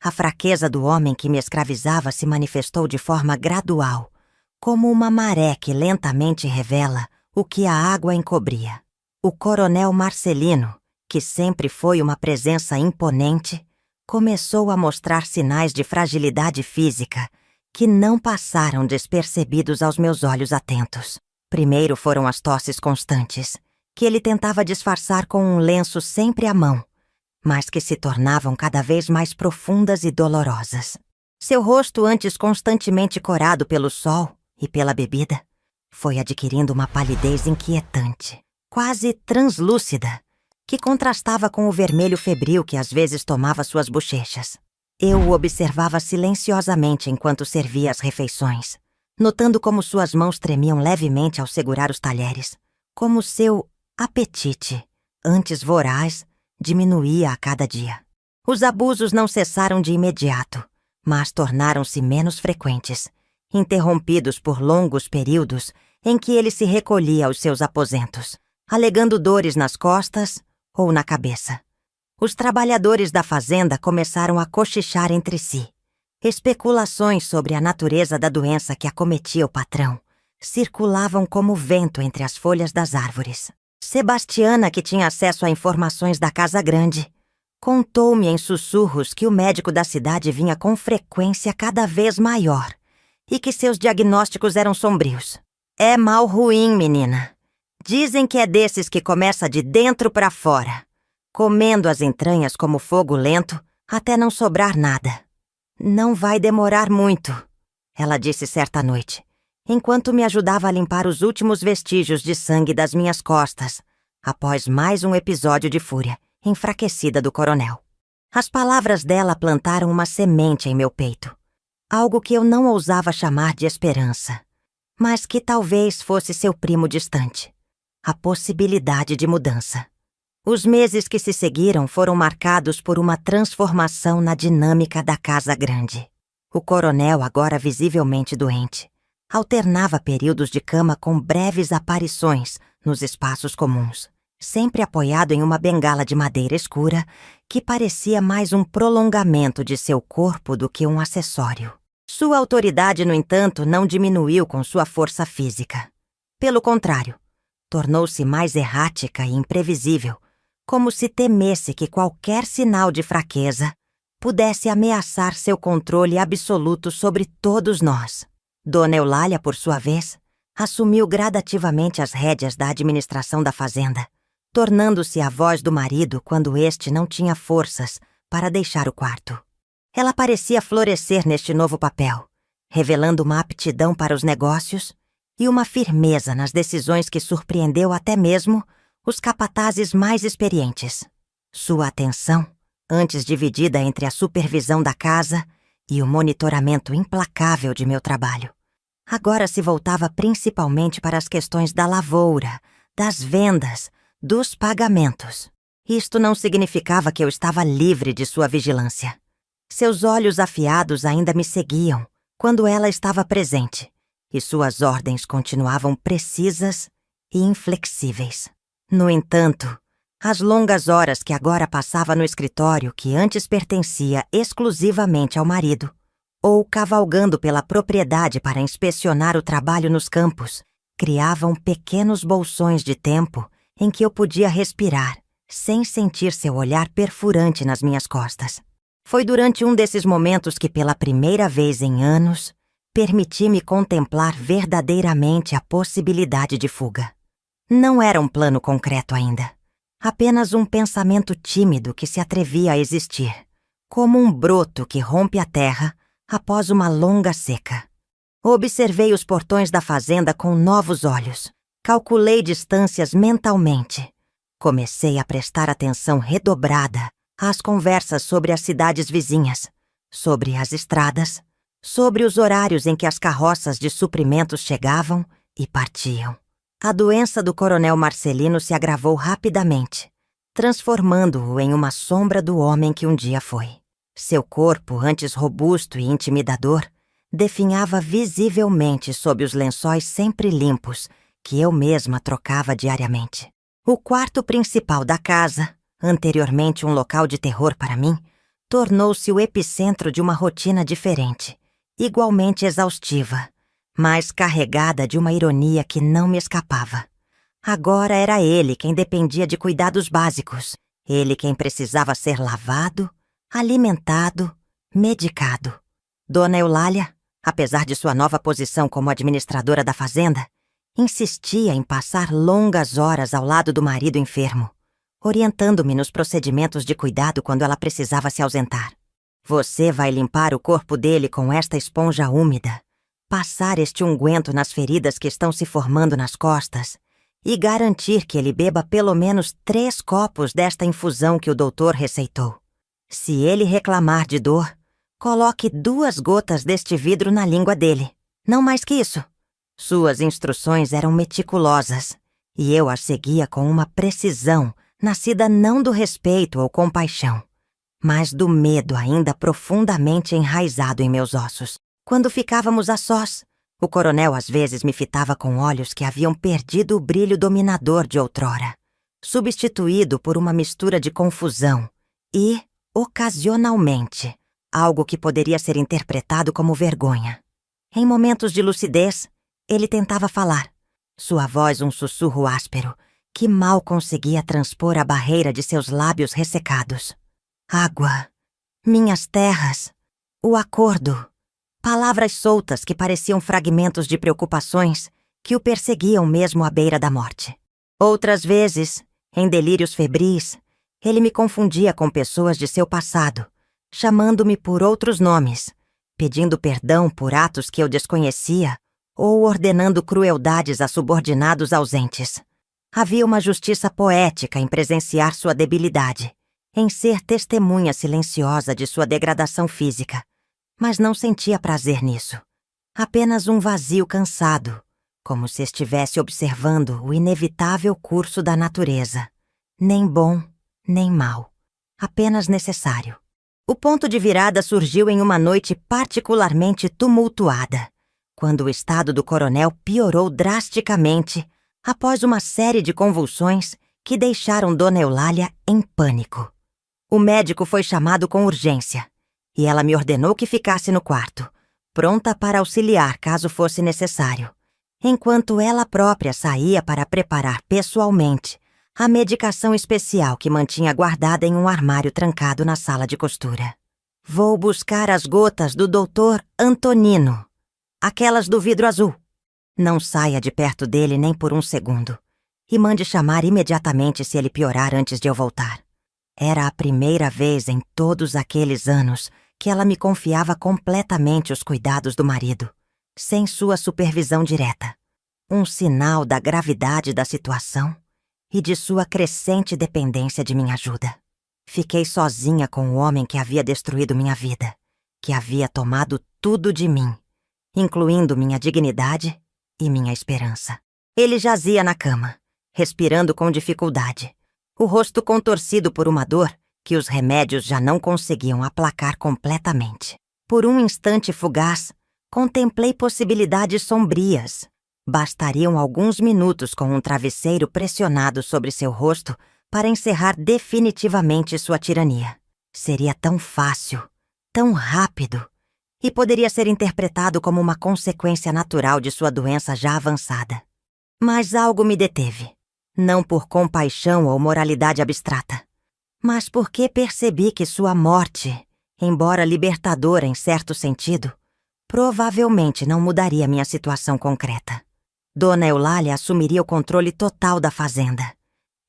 A fraqueza do homem que me escravizava se manifestou de forma gradual, como uma maré que lentamente revela o que a água encobria. O coronel Marcelino, que sempre foi uma presença imponente, começou a mostrar sinais de fragilidade física que não passaram despercebidos aos meus olhos atentos. Primeiro foram as tosses constantes, que ele tentava disfarçar com um lenço sempre à mão, mas que se tornavam cada vez mais profundas e dolorosas. Seu rosto, antes constantemente corado pelo sol e pela bebida, foi adquirindo uma palidez inquietante, quase translúcida, que contrastava com o vermelho febril que às vezes tomava suas bochechas. Eu o observava silenciosamente enquanto servia as refeições, notando como suas mãos tremiam levemente ao segurar os talheres, como seu apetite, antes voraz, diminuía a cada dia. Os abusos não cessaram de imediato, mas tornaram-se menos frequentes, interrompidos por longos períodos em que ele se recolhia aos seus aposentos, alegando dores nas costas ou na cabeça. Os trabalhadores da fazenda começaram a cochichar entre si. Especulações sobre a natureza da doença que acometia o patrão circulavam como vento entre as folhas das árvores. Sebastiana, que tinha acesso a informações da Casa Grande, contou-me em sussurros que o médico da cidade vinha com frequência cada vez maior e que seus diagnósticos eram sombrios. É mal ruim, menina. Dizem que é desses que começa de dentro para fora, comendo as entranhas como fogo lento até não sobrar nada. Não vai demorar muito, ela disse certa noite, enquanto me ajudava a limpar os últimos vestígios de sangue das minhas costas, após mais um episódio de fúria enfraquecida do coronel. As palavras dela plantaram uma semente em meu peito, algo que eu não ousava chamar de esperança, mas que talvez fosse seu primo distante, a possibilidade de mudança. Os meses que se seguiram foram marcados por uma transformação na dinâmica da Casa Grande. O coronel, agora visivelmente doente, alternava períodos de cama com breves aparições nos espaços comuns, sempre apoiado em uma bengala de madeira escura que parecia mais um prolongamento de seu corpo do que um acessório. Sua autoridade, no entanto, não diminuiu com sua força física. Pelo contrário, tornou-se mais errática e imprevisível, como se temesse que qualquer sinal de fraqueza pudesse ameaçar seu controle absoluto sobre todos nós. Dona Eulália, por sua vez, assumiu gradativamente as rédeas da administração da fazenda, tornando-se a voz do marido quando este não tinha forças para deixar o quarto. Ela parecia florescer neste novo papel, revelando uma aptidão para os negócios e uma firmeza nas decisões que surpreendeu até mesmo os capatazes mais experientes. Sua atenção, antes dividida entre a supervisão da casa e o monitoramento implacável de meu trabalho, agora se voltava principalmente para as questões da lavoura, das vendas, dos pagamentos. Isto não significava que eu estava livre de sua vigilância. Seus olhos afiados ainda me seguiam quando ela estava presente, e suas ordens continuavam precisas e inflexíveis. No entanto, as longas horas que agora passava no escritório que antes pertencia exclusivamente ao marido, ou cavalgando pela propriedade para inspecionar o trabalho nos campos, criavam pequenos bolsões de tempo em que eu podia respirar, sem sentir seu olhar perfurante nas minhas costas. Foi durante um desses momentos que, pela primeira vez em anos, permiti-me contemplar verdadeiramente a possibilidade de fuga. Não era um plano concreto ainda, apenas um pensamento tímido que se atrevia a existir, como um broto que rompe a terra após uma longa seca. Observei os portões da fazenda com novos olhos. Calculei distâncias mentalmente. Comecei a prestar atenção redobrada às conversas sobre as cidades vizinhas, sobre as estradas, sobre os horários em que as carroças de suprimentos chegavam e partiam. A doença do coronel Marcelino se agravou rapidamente, transformando-o em uma sombra do homem que um dia foi. Seu corpo, antes robusto e intimidador, definhava visivelmente sob os lençóis sempre limpos que eu mesma trocava diariamente. O quarto principal da casa, anteriormente um local de terror para mim, tornou-se o epicentro de uma rotina diferente, igualmente exaustiva, mas carregada de uma ironia que não me escapava. Agora era ele quem dependia de cuidados básicos, ele quem precisava ser lavado, alimentado, medicado. Dona Eulália, apesar de sua nova posição como administradora da fazenda, insistia em passar longas horas ao lado do marido enfermo, orientando-me nos procedimentos de cuidado quando ela precisava se ausentar. Você vai limpar o corpo dele com esta esponja úmida, passar este unguento nas feridas que estão se formando nas costas e garantir que ele beba pelo menos 3 copos desta infusão que o doutor receitou. Se ele reclamar de dor, coloque 2 gotas deste vidro na língua dele. Não mais que isso. Suas instruções eram meticulosas, e eu as seguia com uma precisão nascida não do respeito ou compaixão, mas do medo ainda profundamente enraizado em meus ossos. Quando ficávamos a sós, o coronel às vezes me fitava com olhos que haviam perdido o brilho dominador de outrora, substituído por uma mistura de confusão e, ocasionalmente, algo que poderia ser interpretado como vergonha. Em momentos de lucidez, ele tentava falar, sua voz um sussurro áspero, que mal conseguia transpor a barreira de seus lábios ressecados. Água, minhas terras, o acordo. Palavras soltas que pareciam fragmentos de preocupações que o perseguiam mesmo à beira da morte. Outras vezes, em delírios febris, ele me confundia com pessoas de seu passado, chamando-me por outros nomes, pedindo perdão por atos que eu desconhecia ou ordenando crueldades a subordinados ausentes. Havia uma justiça poética em presenciar sua debilidade, em ser testemunha silenciosa de sua degradação física, mas não sentia prazer nisso. Apenas um vazio cansado, como se estivesse observando o inevitável curso da natureza. Nem bom, nem mau. Apenas necessário. O ponto de virada surgiu em uma noite particularmente tumultuada, quando o estado do coronel piorou drasticamente após uma série de convulsões que deixaram Dona Eulália em pânico. O médico foi chamado com urgência, e ela me ordenou que ficasse no quarto, pronta para auxiliar caso fosse necessário, enquanto ela própria saía para preparar pessoalmente a medicação especial que mantinha guardada em um armário trancado na sala de costura. Vou buscar as gotas do Dr. Antonino, aquelas do vidro azul. Não saia de perto dele nem por um segundo, e mande chamar imediatamente se ele piorar antes de eu voltar. Era a primeira vez em todos aqueles anos que ela me confiava completamente os cuidados do marido, sem sua supervisão direta. Um sinal da gravidade da situação e de sua crescente dependência de minha ajuda. Fiquei sozinha com o homem que havia destruído minha vida, que havia tomado tudo de mim, incluindo minha dignidade e minha esperança. Ele jazia na cama, respirando com dificuldade, o rosto contorcido por uma dor que os remédios já não conseguiam aplacar completamente. Por um instante fugaz, contemplei possibilidades sombrias. Bastariam alguns minutos com um travesseiro pressionado sobre seu rosto para encerrar definitivamente sua tirania. Seria tão fácil, tão rápido, e poderia ser interpretado como uma consequência natural de sua doença já avançada. Mas algo me deteve, não por compaixão ou moralidade abstrata, mas porque percebi que sua morte, embora libertadora em certo sentido, provavelmente não mudaria minha situação concreta. Dona Eulália assumiria o controle total da fazenda,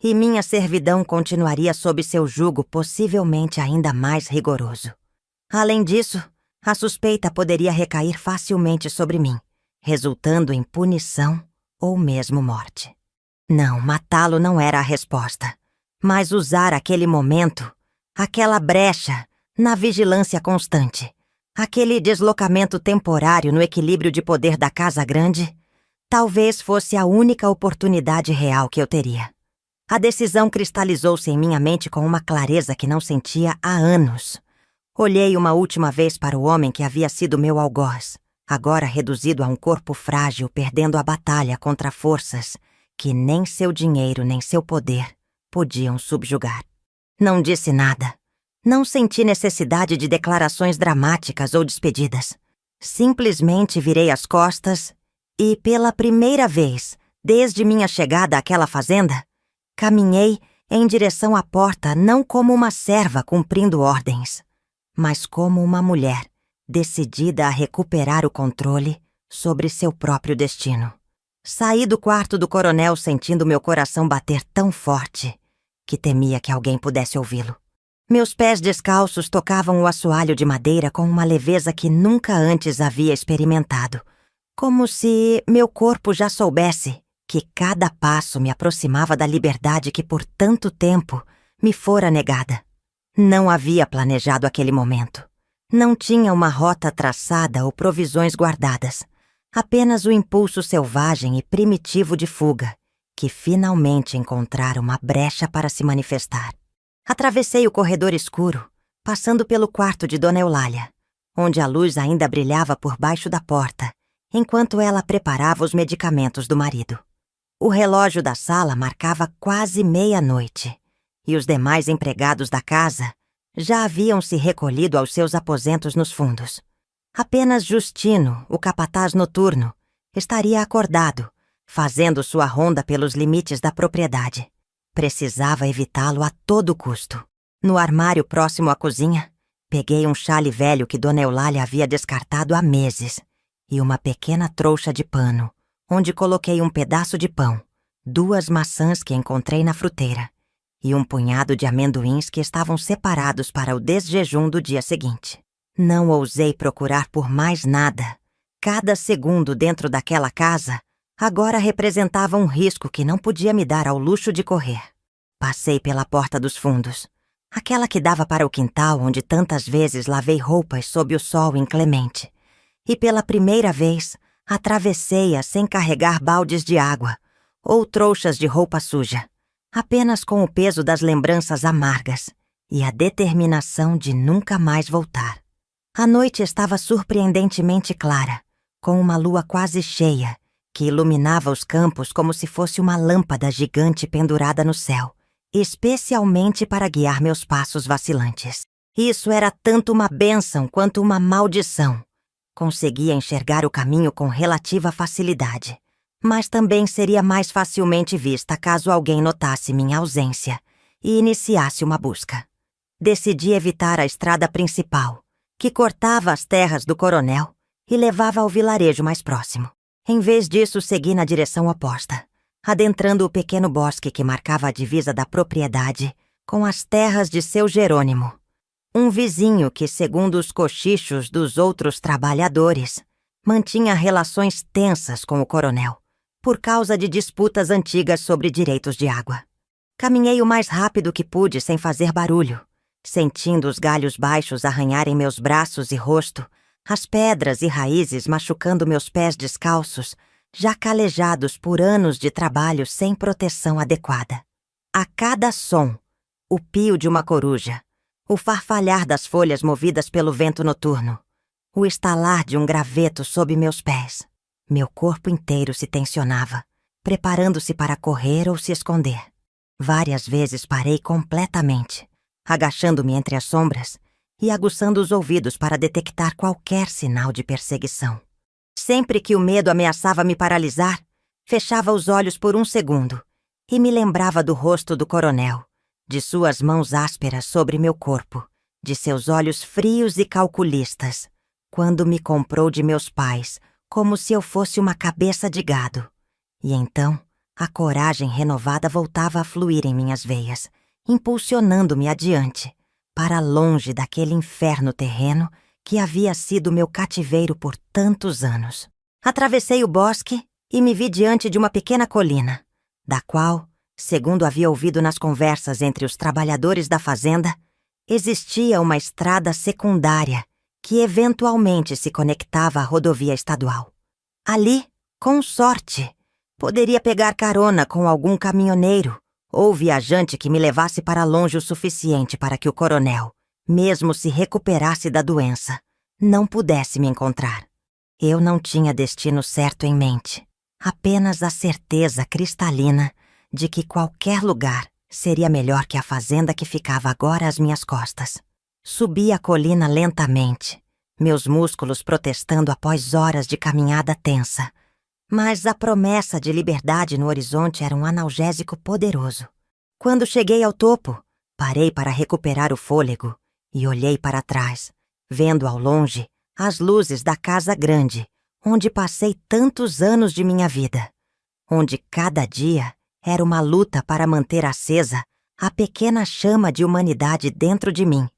e minha servidão continuaria sob seu jugo possivelmente ainda mais rigoroso. Além disso, a suspeita poderia recair facilmente sobre mim, resultando em punição ou mesmo morte. Não, matá-lo não era a resposta, mas usar aquele momento, aquela brecha, na vigilância constante, aquele deslocamento temporário no equilíbrio de poder da Casa Grande, talvez fosse a única oportunidade real que eu teria. A decisão cristalizou-se em minha mente com uma clareza que não sentia há anos. Olhei uma última vez para o homem que havia sido meu algoz, agora reduzido a um corpo frágil, perdendo a batalha contra forças que nem seu dinheiro nem seu poder podiam subjugar. Não disse nada. Não senti necessidade de declarações dramáticas ou despedidas. Simplesmente virei as costas e, pela primeira vez desde minha chegada àquela fazenda, caminhei em direção à porta não como uma serva cumprindo ordens, mas como uma mulher decidida a recuperar o controle sobre seu próprio destino. Saí do quarto do coronel sentindo meu coração bater tão forte que temia que alguém pudesse ouvi-lo. Meus pés descalços tocavam o assoalho de madeira com uma leveza que nunca antes havia experimentado, como se meu corpo já soubesse que cada passo me aproximava da liberdade que por tanto tempo me fora negada. Não havia planejado aquele momento. Não tinha uma rota traçada ou provisões guardadas. Apenas o impulso selvagem e primitivo de fuga, que finalmente encontrara uma brecha para se manifestar. Atravessei o corredor escuro, passando pelo quarto de Dona Eulália, onde a luz ainda brilhava por baixo da porta, enquanto ela preparava os medicamentos do marido. O relógio da sala marcava quase meia-noite, e os demais empregados da casa já haviam se recolhido aos seus aposentos nos fundos. Apenas Justino, o capataz noturno, estaria acordado, fazendo sua ronda pelos limites da propriedade. Precisava evitá-lo a todo custo. No armário próximo à cozinha, peguei um xale velho que Dona Eulália havia descartado há meses e uma pequena trouxa de pano, onde coloquei um pedaço de pão, 2 maçãs que encontrei na fruteira e um punhado de amendoins que estavam separados para o desjejum do dia seguinte. Não ousei procurar por mais nada. Cada segundo dentro daquela casa agora representava um risco que não podia me dar ao luxo de correr. Passei pela porta dos fundos, aquela que dava para o quintal onde tantas vezes lavei roupas sob o sol inclemente, e pela primeira vez atravessei-a sem carregar baldes de água ou trouxas de roupa suja, apenas com o peso das lembranças amargas e a determinação de nunca mais voltar. A noite estava surpreendentemente clara, com uma lua quase cheia, que iluminava os campos como se fosse uma lâmpada gigante pendurada no céu, especialmente para guiar meus passos vacilantes. Isso era tanto uma bênção quanto uma maldição. Conseguia enxergar o caminho com relativa facilidade, mas também seria mais facilmente vista caso alguém notasse minha ausência e iniciasse uma busca. Decidi evitar a estrada principal, que cortava as terras do Coronel e levava ao vilarejo mais próximo. Em vez disso, segui na direção oposta, adentrando o pequeno bosque que marcava a divisa da propriedade com as terras de seu Jerônimo, um vizinho que, segundo os cochichos dos outros trabalhadores, mantinha relações tensas com o coronel, por causa de disputas antigas sobre direitos de água. Caminhei o mais rápido que pude sem fazer barulho, sentindo os galhos baixos arranharem meus braços e rosto, as pedras e raízes machucando meus pés descalços, já calejados por anos de trabalho sem proteção adequada. A cada som, o pio de uma coruja, o farfalhar das folhas movidas pelo vento noturno, o estalar de um graveto sob meus pés, meu corpo inteiro se tensionava, preparando-se para correr ou se esconder. Várias vezes parei completamente, agachando-me entre as sombras e aguçando os ouvidos para detectar qualquer sinal de perseguição. Sempre que o medo ameaçava me paralisar, fechava os olhos por um segundo e me lembrava do rosto do coronel, de suas mãos ásperas sobre meu corpo, de seus olhos frios e calculistas, quando me comprou de meus pais, como se eu fosse uma cabeça de gado. E então, a coragem renovada voltava a fluir em minhas veias, impulsionando-me adiante, para longe daquele inferno terreno que havia sido meu cativeiro por tantos anos. Atravessei o bosque e me vi diante de uma pequena colina, da qual, segundo havia ouvido nas conversas entre os trabalhadores da fazenda, existia uma estrada secundária que eventualmente se conectava à rodovia estadual. Ali, com sorte, poderia pegar carona com algum caminhoneiro ou viajante que me levasse para longe o suficiente para que o coronel, mesmo se recuperasse da doença, não pudesse me encontrar. Eu não tinha destino certo em mente, apenas a certeza cristalina de que qualquer lugar seria melhor que a fazenda que ficava agora às minhas costas. Subi a colina lentamente, meus músculos protestando após horas de caminhada tensa, mas a promessa de liberdade no horizonte era um analgésico poderoso. Quando cheguei ao topo, parei para recuperar o fôlego e olhei para trás, vendo ao longe as luzes da casa grande, onde passei tantos anos de minha vida, onde cada dia era uma luta para manter acesa a pequena chama de humanidade dentro de mim,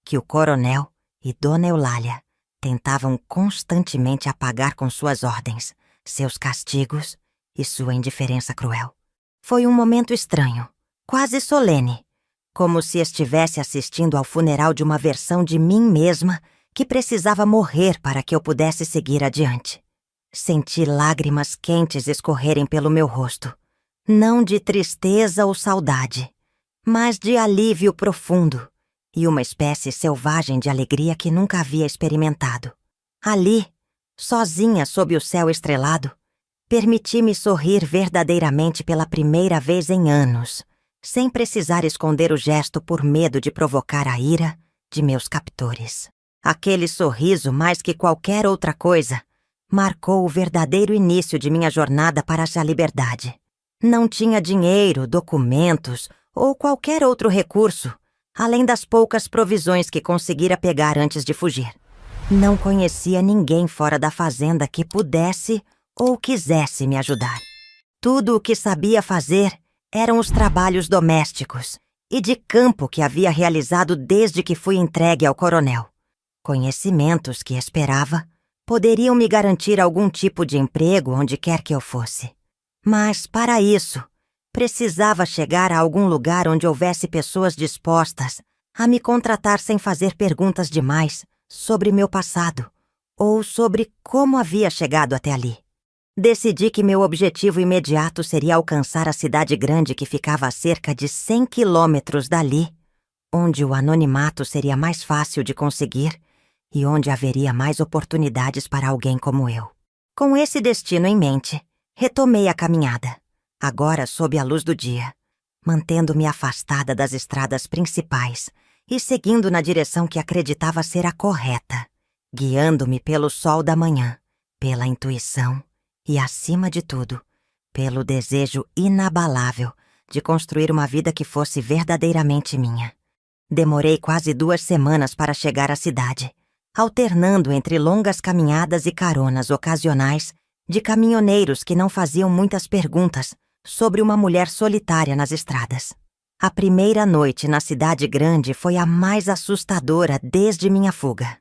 que o coronel e Dona Eulália tentavam constantemente apagar com suas ordens, seus castigos e sua indiferença cruel. Foi um momento estranho, quase solene, como se estivesse assistindo ao funeral de uma versão de mim mesma que precisava morrer para que eu pudesse seguir adiante. Senti lágrimas quentes escorrerem pelo meu rosto, não de tristeza ou saudade, mas de alívio profundo, e uma espécie selvagem de alegria que nunca havia experimentado. Ali, sozinha sob o céu estrelado, permiti-me sorrir verdadeiramente pela primeira vez em anos, sem precisar esconder o gesto por medo de provocar a ira de meus captores. Aquele sorriso, mais que qualquer outra coisa, marcou o verdadeiro início de minha jornada para a liberdade. Não tinha dinheiro, documentos ou qualquer outro recurso, além das poucas provisões que conseguira pegar antes de fugir. Não conhecia ninguém fora da fazenda que pudesse ou quisesse me ajudar. Tudo o que sabia fazer eram os trabalhos domésticos e de campo que havia realizado desde que fui entregue ao coronel. Conhecimentos que esperava poderiam me garantir algum tipo de emprego onde quer que eu fosse. Mas, para isso, precisava chegar a algum lugar onde houvesse pessoas dispostas a me contratar sem fazer perguntas demais sobre meu passado ou sobre como havia chegado até ali. Decidi que meu objetivo imediato seria alcançar a cidade grande que ficava a cerca de 100 quilômetros dali, onde o anonimato seria mais fácil de conseguir e onde haveria mais oportunidades para alguém como eu. Com esse destino em mente, retomei a caminhada, agora sob a luz do dia, mantendo-me afastada das estradas principais e seguindo na direção que acreditava ser a correta, guiando-me pelo sol da manhã, pela intuição e, acima de tudo, pelo desejo inabalável de construir uma vida que fosse verdadeiramente minha. Demorei quase 2 semanas para chegar à cidade, alternando entre longas caminhadas e caronas ocasionais de caminhoneiros que não faziam muitas perguntas sobre uma mulher solitária nas estradas. A primeira noite na cidade grande foi a mais assustadora desde minha fuga.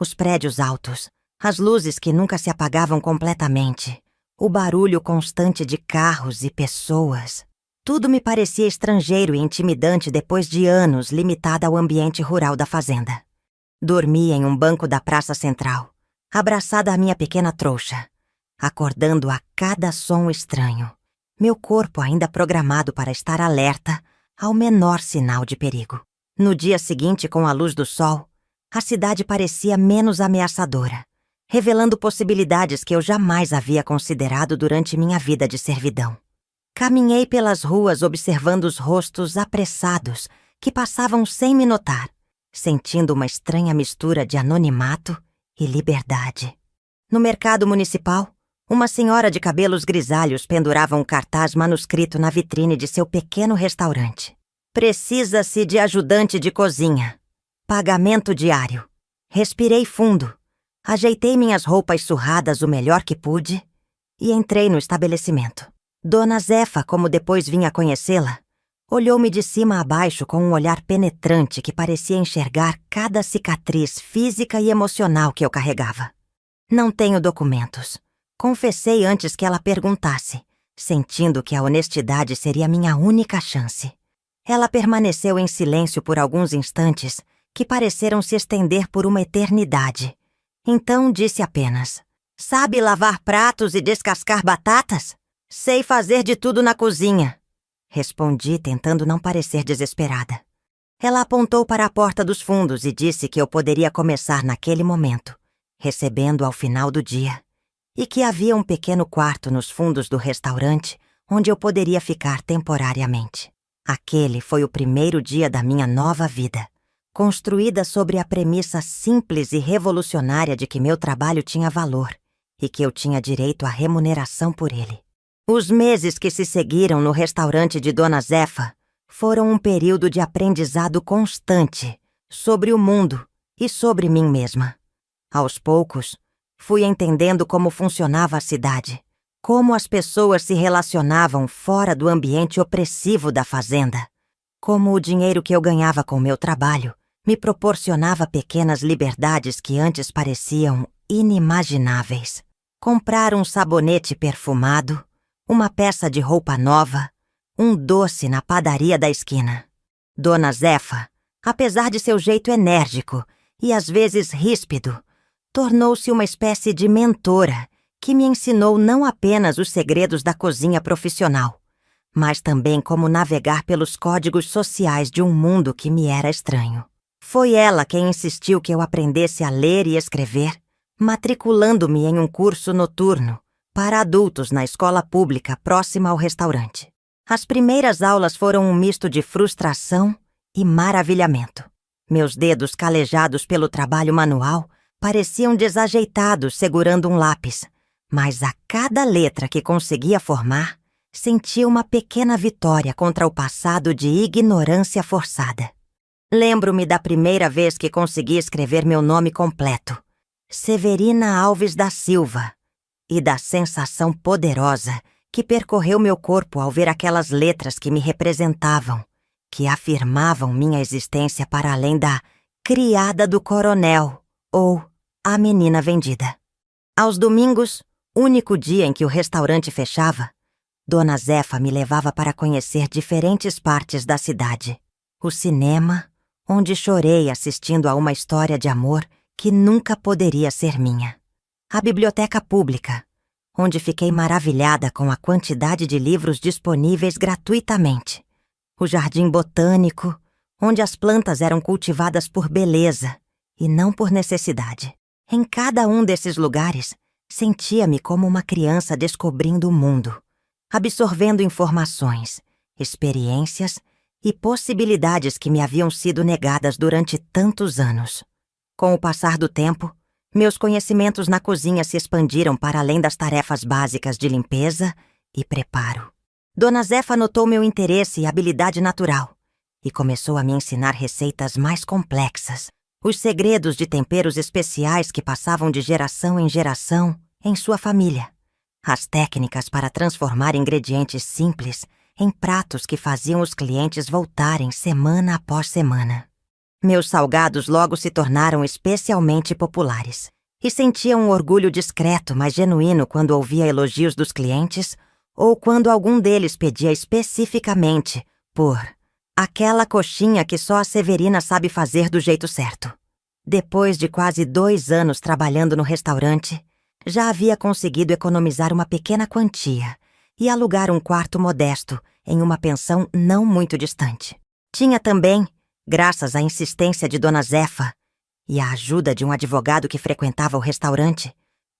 Os prédios altos, as luzes que nunca se apagavam completamente, o barulho constante de carros e pessoas. Tudo me parecia estrangeiro e intimidante depois de anos limitada ao ambiente rural da fazenda. Dormi em um banco da praça central, abraçada à minha pequena trouxa, acordando a cada som estranho, meu corpo ainda programado para estar alerta ao menor sinal de perigo. No dia seguinte, com a luz do sol, a cidade parecia menos ameaçadora, revelando possibilidades que eu jamais havia considerado durante minha vida de servidão. Caminhei pelas ruas observando os rostos apressados que passavam sem me notar, sentindo uma estranha mistura de anonimato e liberdade. No mercado municipal, uma senhora de cabelos grisalhos pendurava um cartaz manuscrito na vitrine de seu pequeno restaurante. Precisa-se de ajudante de cozinha. Pagamento diário. Respirei fundo, ajeitei minhas roupas surradas o melhor que pude e entrei no estabelecimento. Dona Zefa, como depois vim a conhecê-la, olhou-me de cima a baixo com um olhar penetrante que parecia enxergar cada cicatriz física e emocional que eu carregava. Não tenho documentos. Confessei antes que ela perguntasse, sentindo que a honestidade seria minha única chance. Ela permaneceu em silêncio por alguns instantes que pareceram se estender por uma eternidade. Então disse apenas: "Sabe lavar pratos e descascar batatas? Sei fazer de tudo na cozinha." Respondi, tentando não parecer desesperada. Ela apontou para a porta dos fundos e disse que eu poderia começar naquele momento, recebendo ao final do dia, e que havia um pequeno quarto nos fundos do restaurante onde eu poderia ficar temporariamente. Aquele foi o primeiro dia da minha nova vida, construída sobre a premissa simples e revolucionária de que meu trabalho tinha valor e que eu tinha direito à remuneração por ele. Os meses que se seguiram no restaurante de Dona Zefa foram um período de aprendizado constante sobre o mundo e sobre mim mesma. Aos poucos, fui entendendo como funcionava a cidade, como as pessoas se relacionavam fora do ambiente opressivo da fazenda, como o dinheiro que eu ganhava com meu trabalho me proporcionava pequenas liberdades que antes pareciam inimagináveis. Comprar um sabonete perfumado, uma peça de roupa nova, um doce na padaria da esquina. Dona Zefa, apesar de seu jeito enérgico e às vezes ríspido, tornou-se uma espécie de mentora que me ensinou não apenas os segredos da cozinha profissional, mas também como navegar pelos códigos sociais de um mundo que me era estranho. Foi ela quem insistiu que eu aprendesse a ler e escrever, matriculando-me em um curso noturno para adultos na escola pública próxima ao restaurante. As primeiras aulas foram um misto de frustração e maravilhamento. Meus dedos calejados pelo trabalho manual pareciam desajeitados segurando um lápis, mas a cada letra que conseguia formar, sentia uma pequena vitória contra o passado de ignorância forçada. Lembro-me da primeira vez que consegui escrever meu nome completo, Severina Alves da Silva, e da sensação poderosa que percorreu meu corpo ao ver aquelas letras que me representavam, que afirmavam minha existência para além da criada do coronel ou a menina vendida. Aos domingos, único dia em que o restaurante fechava, Dona Zefa me levava para conhecer diferentes partes da cidade. O cinema, onde chorei assistindo a uma história de amor que nunca poderia ser minha. A biblioteca pública, onde fiquei maravilhada com a quantidade de livros disponíveis gratuitamente. O jardim botânico, onde as plantas eram cultivadas por beleza e não por necessidade. Em cada um desses lugares, sentia-me como uma criança descobrindo o mundo, absorvendo informações, experiências e possibilidades que me haviam sido negadas durante tantos anos. Com o passar do tempo, meus conhecimentos na cozinha se expandiram para além das tarefas básicas de limpeza e preparo. Dona Zefa notou meu interesse e habilidade natural e começou a me ensinar receitas mais complexas, os segredos de temperos especiais que passavam de geração em geração em sua família, as técnicas para transformar ingredientes simples em pratos que faziam os clientes voltarem semana após semana. Meus salgados logo se tornaram especialmente populares e sentia um orgulho discreto, mas genuíno quando ouvia elogios dos clientes ou quando algum deles pedia especificamente por aquela coxinha que só a Severina sabe fazer do jeito certo. Depois de quase 2 anos trabalhando no restaurante, já havia conseguido economizar uma pequena quantia e alugar um quarto modesto em uma pensão não muito distante. Tinha também, graças à insistência de Dona Zefa e à ajuda de um advogado que frequentava o restaurante,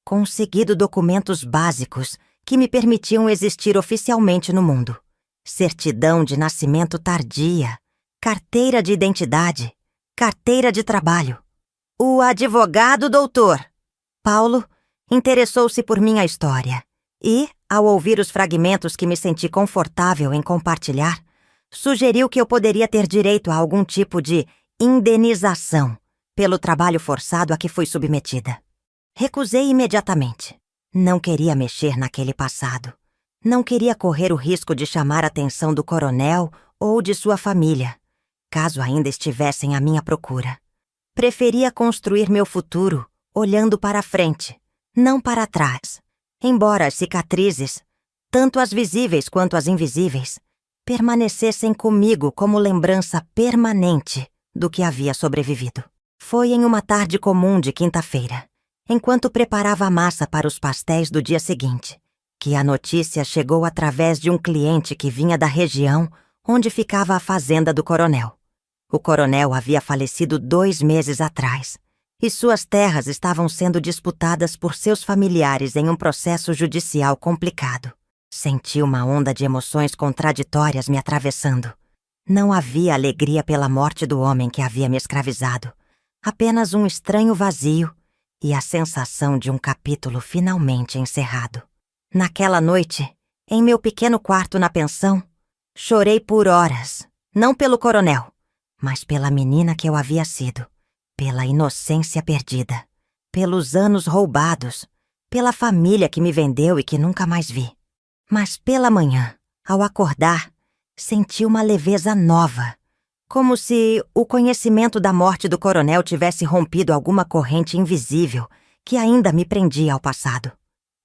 conseguido documentos básicos que me permitiam existir oficialmente no mundo. Certidão de nascimento tardia, carteira de identidade, carteira de trabalho. O advogado doutor Paulo interessou-se por minha história e, ao ouvir os fragmentos que me senti confortável em compartilhar, sugeriu que eu poderia ter direito a algum tipo de indenização pelo trabalho forçado a que fui submetida. Recusei imediatamente. Não queria mexer naquele passado. Não queria correr o risco de chamar a atenção do coronel ou de sua família, caso ainda estivessem à minha procura. Preferia construir meu futuro olhando para frente, não para trás, embora as cicatrizes, tanto as visíveis quanto as invisíveis, permanecessem comigo como lembrança permanente do que havia sobrevivido. Foi em uma tarde comum de quinta-feira, enquanto preparava a massa para os pastéis do dia seguinte, que a notícia chegou através de um cliente que vinha da região onde ficava a fazenda do coronel. O coronel havia falecido 2 meses atrás, e suas terras estavam sendo disputadas por seus familiares em um processo judicial complicado. Senti uma onda de emoções contraditórias me atravessando. Não havia alegria pela morte do homem que havia me escravizado, apenas um estranho vazio e a sensação de um capítulo finalmente encerrado. Naquela noite, em meu pequeno quarto na pensão, chorei por horas, não pelo coronel, mas pela menina que eu havia sido, pela inocência perdida, pelos anos roubados, pela família que me vendeu e que nunca mais vi. Mas pela manhã, ao acordar, senti uma leveza nova, como se o conhecimento da morte do coronel tivesse rompido alguma corrente invisível que ainda me prendia ao passado.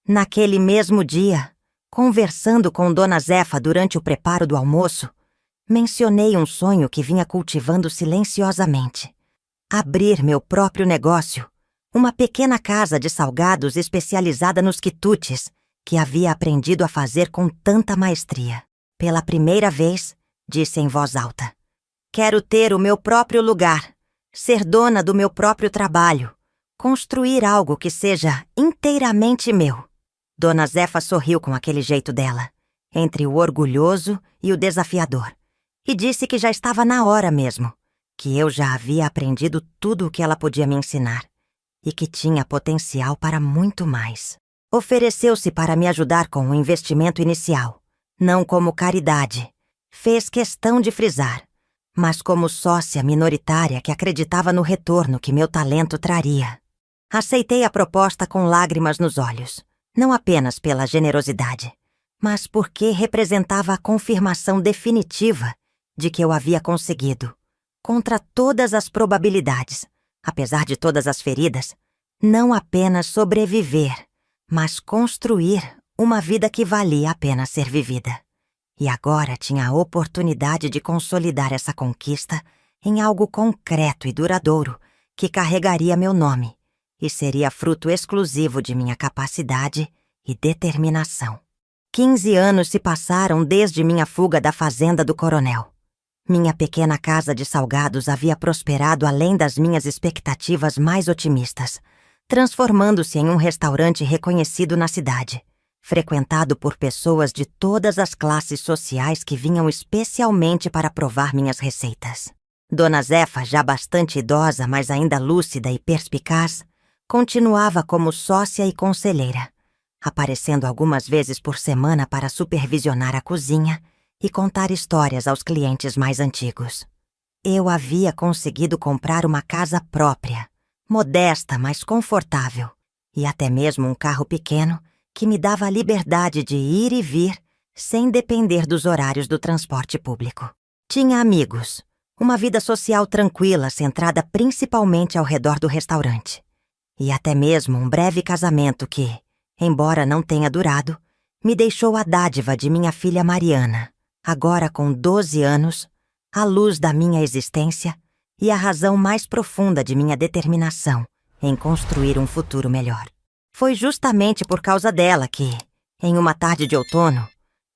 Naquele mesmo dia, conversando com Dona Zefa durante o preparo do almoço, mencionei um sonho que vinha cultivando silenciosamente. Abrir meu próprio negócio, uma pequena casa de salgados especializada nos quitutes, que havia aprendido a fazer com tanta maestria. Pela primeira vez, disse em voz alta: "Quero ter o meu próprio lugar, ser dona do meu próprio trabalho, construir algo que seja inteiramente meu. Dona Zefa sorriu com aquele jeito dela, entre o orgulhoso e o desafiador, e disse que já estava na hora mesmo, que eu já havia aprendido tudo o que ela podia me ensinar e que tinha potencial para muito mais. Ofereceu-se para me ajudar com o investimento inicial, não como caridade, fez questão de frisar, mas como sócia minoritária que acreditava no retorno que meu talento traria. Aceitei a proposta com lágrimas nos olhos, não apenas pela generosidade, mas porque representava a confirmação definitiva de que eu havia conseguido, contra todas as probabilidades, apesar de todas as feridas, não apenas sobreviver, mas construir uma vida que valia a pena ser vivida. E agora tinha a oportunidade de consolidar essa conquista em algo concreto e duradouro que carregaria meu nome e seria fruto exclusivo de minha capacidade e determinação. 15 anos se passaram desde minha fuga da fazenda do coronel. Minha pequena casa de salgados havia prosperado além das minhas expectativas mais otimistas, transformando-se em um restaurante reconhecido na cidade, frequentado por pessoas de todas as classes sociais que vinham especialmente para provar minhas receitas. Dona Zefa, já bastante idosa, mas ainda lúcida e perspicaz, continuava como sócia e conselheira, aparecendo algumas vezes por semana para supervisionar a cozinha e contar histórias aos clientes mais antigos. Eu havia conseguido comprar uma casa própria, modesta, mas confortável, e até mesmo um carro pequeno que me dava a liberdade de ir e vir sem depender dos horários do transporte público. Tinha amigos, uma vida social tranquila centrada principalmente ao redor do restaurante, e até mesmo um breve casamento que, embora não tenha durado, me deixou a dádiva de minha filha Mariana, agora com 12 anos, a luz da minha existência e a razão mais profunda de minha determinação em construir um futuro melhor. Foi justamente por causa dela que, em uma tarde de outono,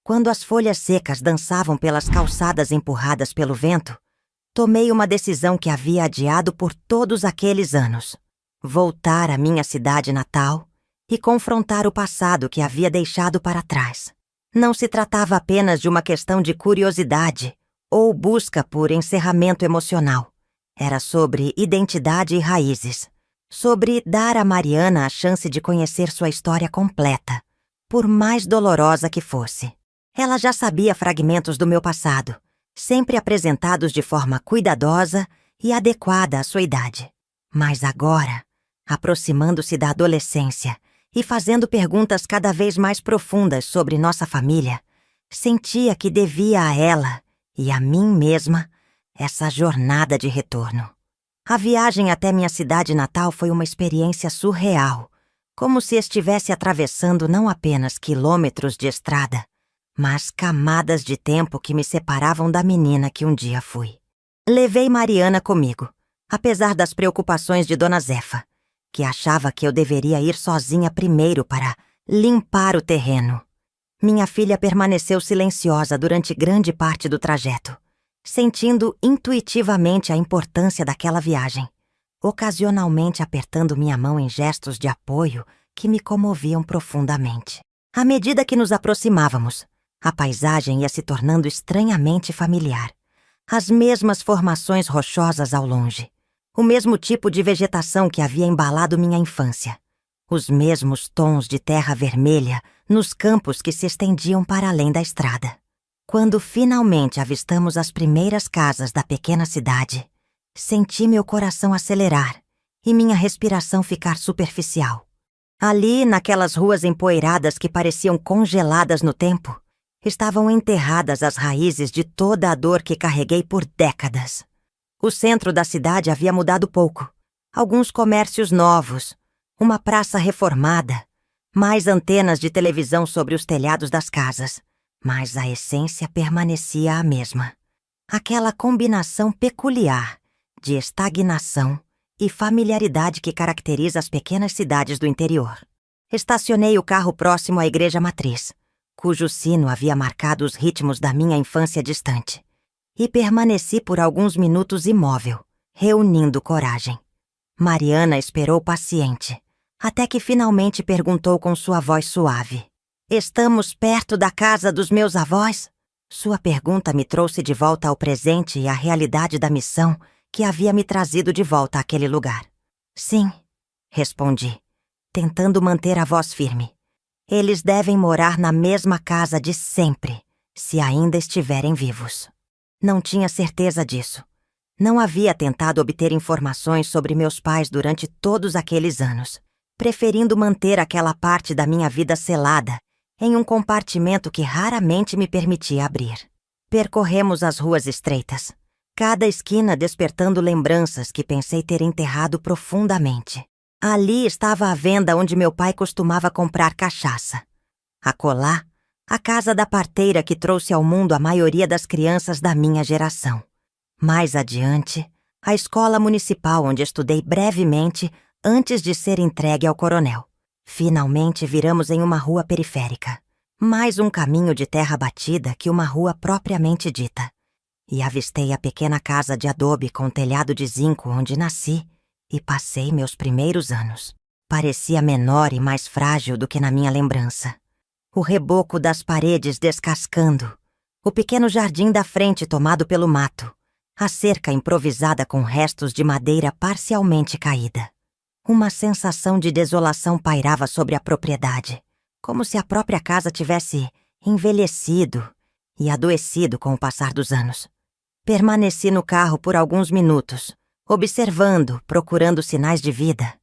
quando as folhas secas dançavam pelas calçadas empurradas pelo vento, tomei uma decisão que havia adiado por todos aqueles anos: voltar à minha cidade natal e confrontar o passado que havia deixado para trás. Não se tratava apenas de uma questão de curiosidade ou busca por encerramento emocional. Era sobre identidade e raízes, sobre dar a Mariana a chance de conhecer sua história completa, por mais dolorosa que fosse. Ela já sabia fragmentos do meu passado, sempre apresentados de forma cuidadosa e adequada à sua idade. Mas agora, aproximando-se da adolescência e fazendo perguntas cada vez mais profundas sobre nossa família, sentia que devia a ela e a mim mesma essa jornada de retorno. A viagem até minha cidade natal foi uma experiência surreal, como se estivesse atravessando não apenas quilômetros de estrada, mas camadas de tempo que me separavam da menina que um dia fui. Levei Mariana comigo, apesar das preocupações de Dona Zefa, que achava que eu deveria ir sozinha primeiro para limpar o terreno. Minha filha permaneceu silenciosa durante grande parte do trajeto, sentindo intuitivamente a importância daquela viagem, ocasionalmente apertando minha mão em gestos de apoio que me comoviam profundamente. À medida que nos aproximávamos, a paisagem ia se tornando estranhamente familiar. As mesmas formações rochosas ao longe, o mesmo tipo de vegetação que havia embalado minha infância, os mesmos tons de terra vermelha nos campos que se estendiam para além da estrada. Quando finalmente avistamos as primeiras casas da pequena cidade, senti meu coração acelerar e minha respiração ficar superficial. Ali, naquelas ruas empoeiradas que pareciam congeladas no tempo, estavam enterradas as raízes de toda a dor que carreguei por décadas. O centro da cidade havia mudado pouco. Alguns comércios novos, uma praça reformada, mais antenas de televisão sobre os telhados das casas, mas a essência permanecia a mesma. Aquela combinação peculiar de estagnação e familiaridade que caracteriza as pequenas cidades do interior. Estacionei o carro próximo à igreja matriz, cujo sino havia marcado os ritmos da minha infância distante, e permaneci por alguns minutos imóvel, reunindo coragem. Mariana esperou paciente, até que finalmente perguntou com sua voz suave: "Estamos perto da casa dos meus avós?" Sua pergunta me trouxe de volta ao presente e à realidade da missão que havia me trazido de volta àquele lugar. "Sim", respondi, tentando manter a voz firme. "Eles devem morar na mesma casa de sempre, se ainda estiverem vivos." Não tinha certeza disso. Não havia tentado obter informações sobre meus pais durante todos aqueles anos, preferindo manter aquela parte da minha vida selada em um compartimento que raramente me permitia abrir. Percorremos as ruas estreitas, cada esquina despertando lembranças que pensei ter enterrado profundamente. Ali estava a venda onde meu pai costumava comprar cachaça. Acolá, a casa da parteira que trouxe ao mundo a maioria das crianças da minha geração. Mais adiante, a escola municipal onde estudei brevemente antes de ser entregue ao coronel. Finalmente viramos em uma rua periférica, mais um caminho de terra batida que uma rua propriamente dita, e avistei a pequena casa de adobe com telhado de zinco onde nasci e passei meus primeiros anos. Parecia menor e mais frágil do que na minha lembrança. O reboco das paredes descascando, o pequeno jardim da frente tomado pelo mato, a cerca improvisada com restos de madeira parcialmente caída. Uma sensação de desolação pairava sobre a propriedade, como se a própria casa tivesse envelhecido e adoecido com o passar dos anos. Permaneci no carro por alguns minutos, observando, procurando sinais de vida,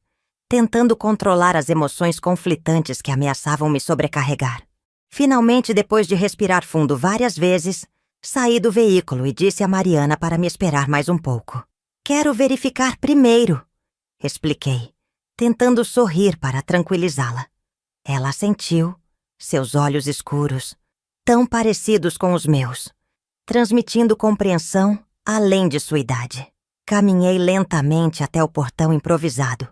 tentando controlar as emoções conflitantes que ameaçavam me sobrecarregar. Finalmente, depois de respirar fundo várias vezes, saí do veículo e disse a Mariana para me esperar mais um pouco. "Quero verificar primeiro", expliquei, tentando sorrir para tranquilizá-la. Ela assentiu, seus olhos escuros, tão parecidos com os meus, transmitindo compreensão além de sua idade. Caminhei lentamente até o portão improvisado,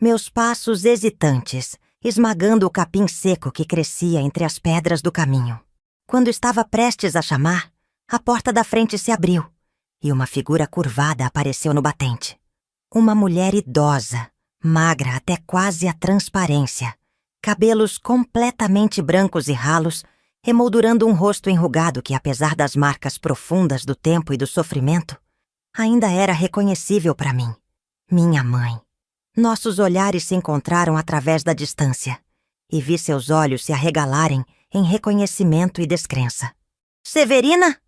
meus passos hesitantes, esmagando o capim seco que crescia entre as pedras do caminho. Quando estava prestes a chamar, a porta da frente se abriu e uma figura curvada apareceu no batente. Uma mulher idosa, magra até quase a transparência, cabelos completamente brancos e ralos, emoldurando um rosto enrugado que, apesar das marcas profundas do tempo e do sofrimento, ainda era reconhecível para mim. Minha mãe. Nossos olhares se encontraram através da distância, e vi seus olhos se arregalarem em reconhecimento e descrença. "Severina?"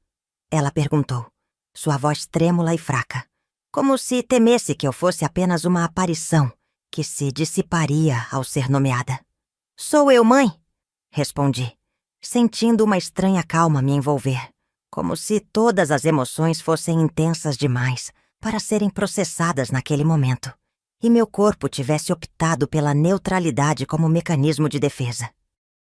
ela perguntou, sua voz trêmula e fraca, como se temesse que eu fosse apenas uma aparição que se dissiparia ao ser nomeada. "Sou eu, mãe", respondi, sentindo uma estranha calma me envolver, como se todas as emoções fossem intensas demais para serem processadas naquele momento, e meu corpo tivesse optado pela neutralidade como mecanismo de defesa.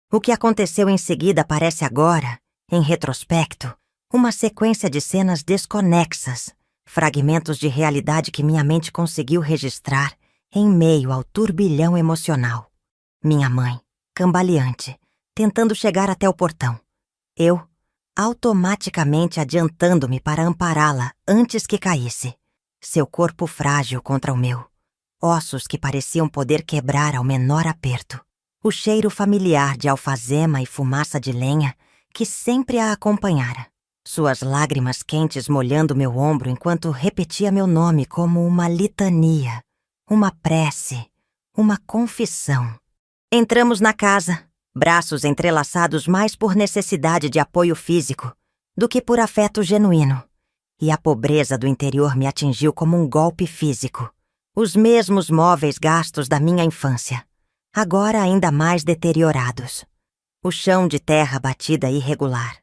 O que aconteceu em seguida parece agora, em retrospecto, uma sequência de cenas desconexas, fragmentos de realidade que minha mente conseguiu registrar em meio ao turbilhão emocional. Minha mãe, cambaleante, tentando chegar até o portão. Eu, automaticamente adiantando-me para ampará-la antes que caísse. Seu corpo frágil contra o meu. Ossos que pareciam poder quebrar ao menor aperto. O cheiro familiar de alfazema e fumaça de lenha que sempre a acompanhara. Suas lágrimas quentes molhando meu ombro enquanto repetia meu nome como uma litania, uma prece, uma confissão. Entramos na casa, braços entrelaçados mais por necessidade de apoio físico do que por afeto genuíno, e a pobreza do interior me atingiu como um golpe físico. Os mesmos móveis gastos da minha infância, agora ainda mais deteriorados. O chão de terra batida irregular.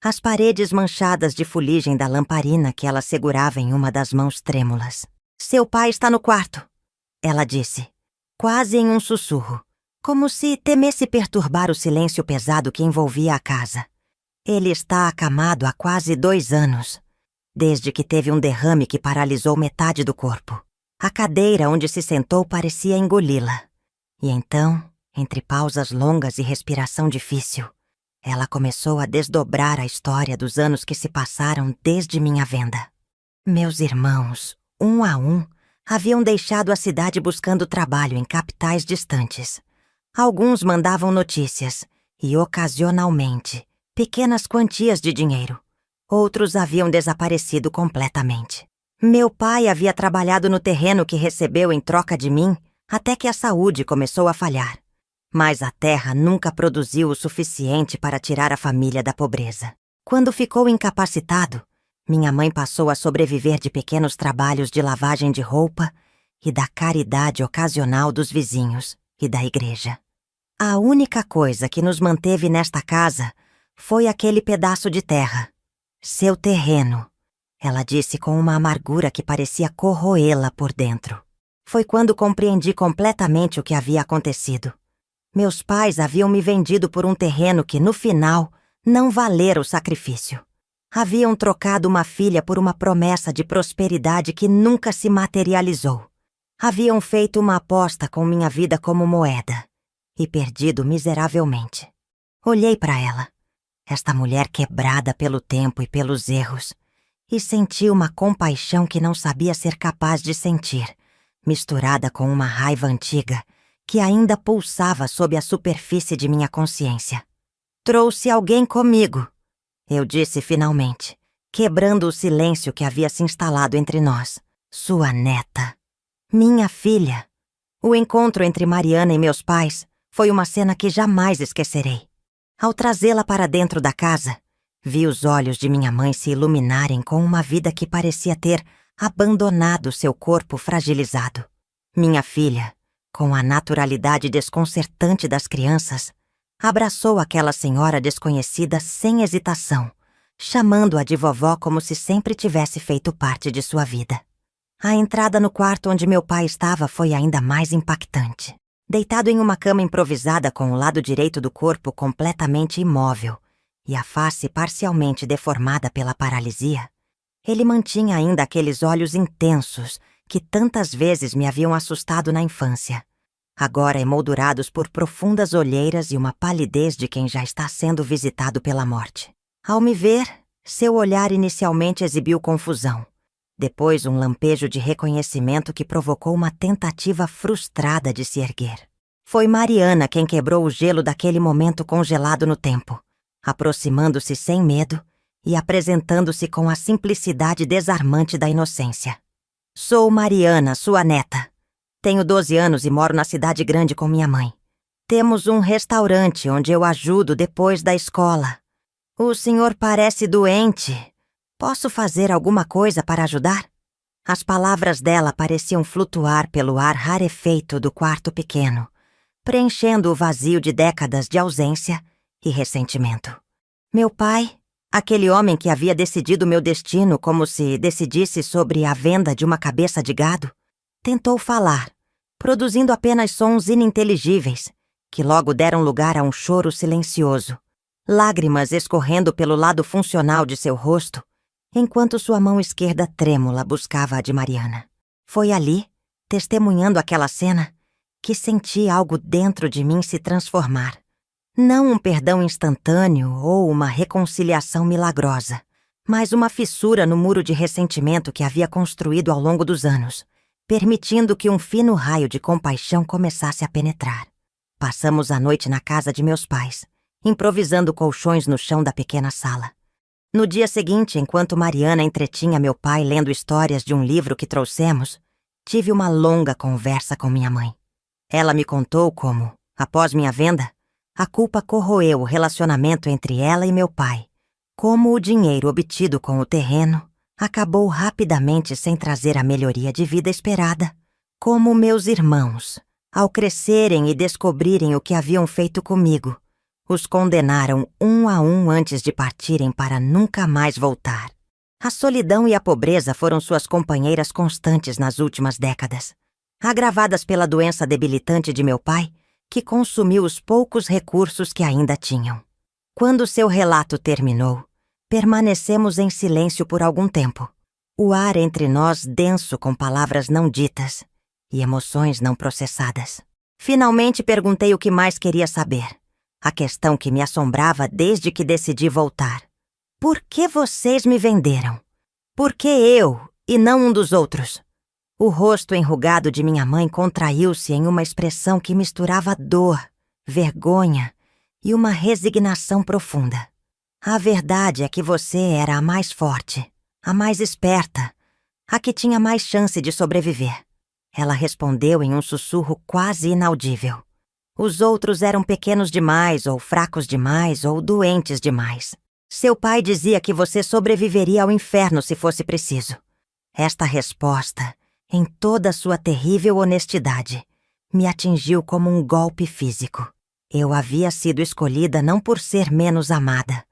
As paredes manchadas de fuligem da lamparina que ela segurava em uma das mãos trêmulas. "Seu pai está no quarto", ela disse, quase em um sussurro, como se temesse perturbar o silêncio pesado que envolvia a casa. "Ele está acamado há quase 2 anos, desde que teve um derrame que paralisou metade do corpo. A cadeira onde se sentou parecia engoli-la. E então, entre pausas longas e respiração difícil, ela começou a desdobrar a história dos anos que se passaram desde minha venda. Meus irmãos, um a um, haviam deixado a cidade buscando trabalho em capitais distantes. Alguns mandavam notícias e, ocasionalmente, pequenas quantias de dinheiro. Outros haviam desaparecido completamente. Meu pai havia trabalhado no terreno que recebeu em troca de mim até que a saúde começou a falhar. Mas a terra nunca produziu o suficiente para tirar a família da pobreza. Quando ficou incapacitado, minha mãe passou a sobreviver de pequenos trabalhos de lavagem de roupa e da caridade ocasional dos vizinhos e da igreja. A única coisa que nos manteve nesta casa foi aquele pedaço de terra. Seu terreno, ela disse com uma amargura que parecia corroê-la por dentro. Foi quando compreendi completamente o que havia acontecido. Meus pais haviam me vendido por um terreno que, no final, não valera o sacrifício. Haviam trocado uma filha por uma promessa de prosperidade que nunca se materializou. Haviam feito uma aposta com minha vida como moeda e perdido miseravelmente. Olhei para ela, esta mulher quebrada pelo tempo e pelos erros, e senti uma compaixão que não sabia ser capaz de sentir, misturada com uma raiva antiga que ainda pulsava sob a superfície de minha consciência. Trouxe alguém comigo, eu disse finalmente, quebrando o silêncio que havia se instalado entre nós. Sua neta. Minha filha. O encontro entre Mariana e meus pais foi uma cena que jamais esquecerei. Ao trazê-la para dentro da casa, vi os olhos de minha mãe se iluminarem com uma vida que parecia ter abandonado seu corpo fragilizado. Minha filha, com a naturalidade desconcertante das crianças, abraçou aquela senhora desconhecida sem hesitação, chamando-a de vovó como se sempre tivesse feito parte de sua vida. A entrada no quarto onde meu pai estava foi ainda mais impactante. Deitado em uma cama improvisada com o lado direito do corpo completamente imóvel e a face parcialmente deformada pela paralisia, ele mantinha ainda aqueles olhos intensos que tantas vezes me haviam assustado na infância, agora emoldurados por profundas olheiras e uma palidez de quem já está sendo visitado pela morte. Ao me ver, seu olhar inicialmente exibiu confusão. Depois, um lampejo de reconhecimento que provocou uma tentativa frustrada de se erguer. Foi Mariana quem quebrou o gelo daquele momento congelado no tempo, aproximando-se sem medo e apresentando-se com a simplicidade desarmante da inocência. Sou Mariana, sua neta. Tenho 12 anos e moro na cidade grande com minha mãe. Temos um restaurante onde eu ajudo depois da escola. O senhor parece doente. Posso fazer alguma coisa para ajudar? As palavras dela pareciam flutuar pelo ar rarefeito do quarto pequeno, preenchendo o vazio de décadas de ausência e ressentimento. Meu pai, aquele homem que havia decidido meu destino como se decidisse sobre a venda de uma cabeça de gado, tentou falar, produzindo apenas sons ininteligíveis, que logo deram lugar a um choro silencioso, lágrimas escorrendo pelo lado funcional de seu rosto, enquanto sua mão esquerda trêmula buscava a de Mariana. Foi ali, testemunhando aquela cena, que senti algo dentro de mim se transformar. Não um perdão instantâneo ou uma reconciliação milagrosa, mas uma fissura no muro de ressentimento que havia construído ao longo dos anos, permitindo que um fino raio de compaixão começasse a penetrar. Passamos a noite na casa de meus pais, improvisando colchões no chão da pequena sala. No dia seguinte, enquanto Mariana entretinha meu pai lendo histórias de um livro que trouxemos, tive uma longa conversa com minha mãe. Ela me contou como, após minha venda, a culpa corroeu o relacionamento entre ela e meu pai, como o dinheiro obtido com o terreno acabou rapidamente sem trazer a melhoria de vida esperada, como meus irmãos, ao crescerem e descobrirem o que haviam feito comigo, os condenaram um a um antes de partirem para nunca mais voltar. A solidão e a pobreza foram suas companheiras constantes nas últimas décadas, agravadas pela doença debilitante de meu pai, que consumiu os poucos recursos que ainda tinham. Quando seu relato terminou, permanecemos em silêncio por algum tempo, o ar entre nós denso com palavras não ditas e emoções não processadas. Finalmente perguntei o que mais queria saber. A questão que me assombrava desde que decidi voltar. Por que vocês me venderam? Por que eu e não um dos outros? O rosto enrugado de minha mãe contraiu-se em uma expressão que misturava dor, vergonha e uma resignação profunda. A verdade é que você era a mais forte, a mais esperta, a que tinha mais chance de sobreviver. Ela respondeu em um sussurro quase inaudível. Os outros eram pequenos demais, ou fracos demais, ou doentes demais. Seu pai dizia que você sobreviveria ao inferno se fosse preciso. Esta resposta, em toda sua terrível honestidade, me atingiu como um golpe físico. Eu havia sido escolhida não por ser menos amada,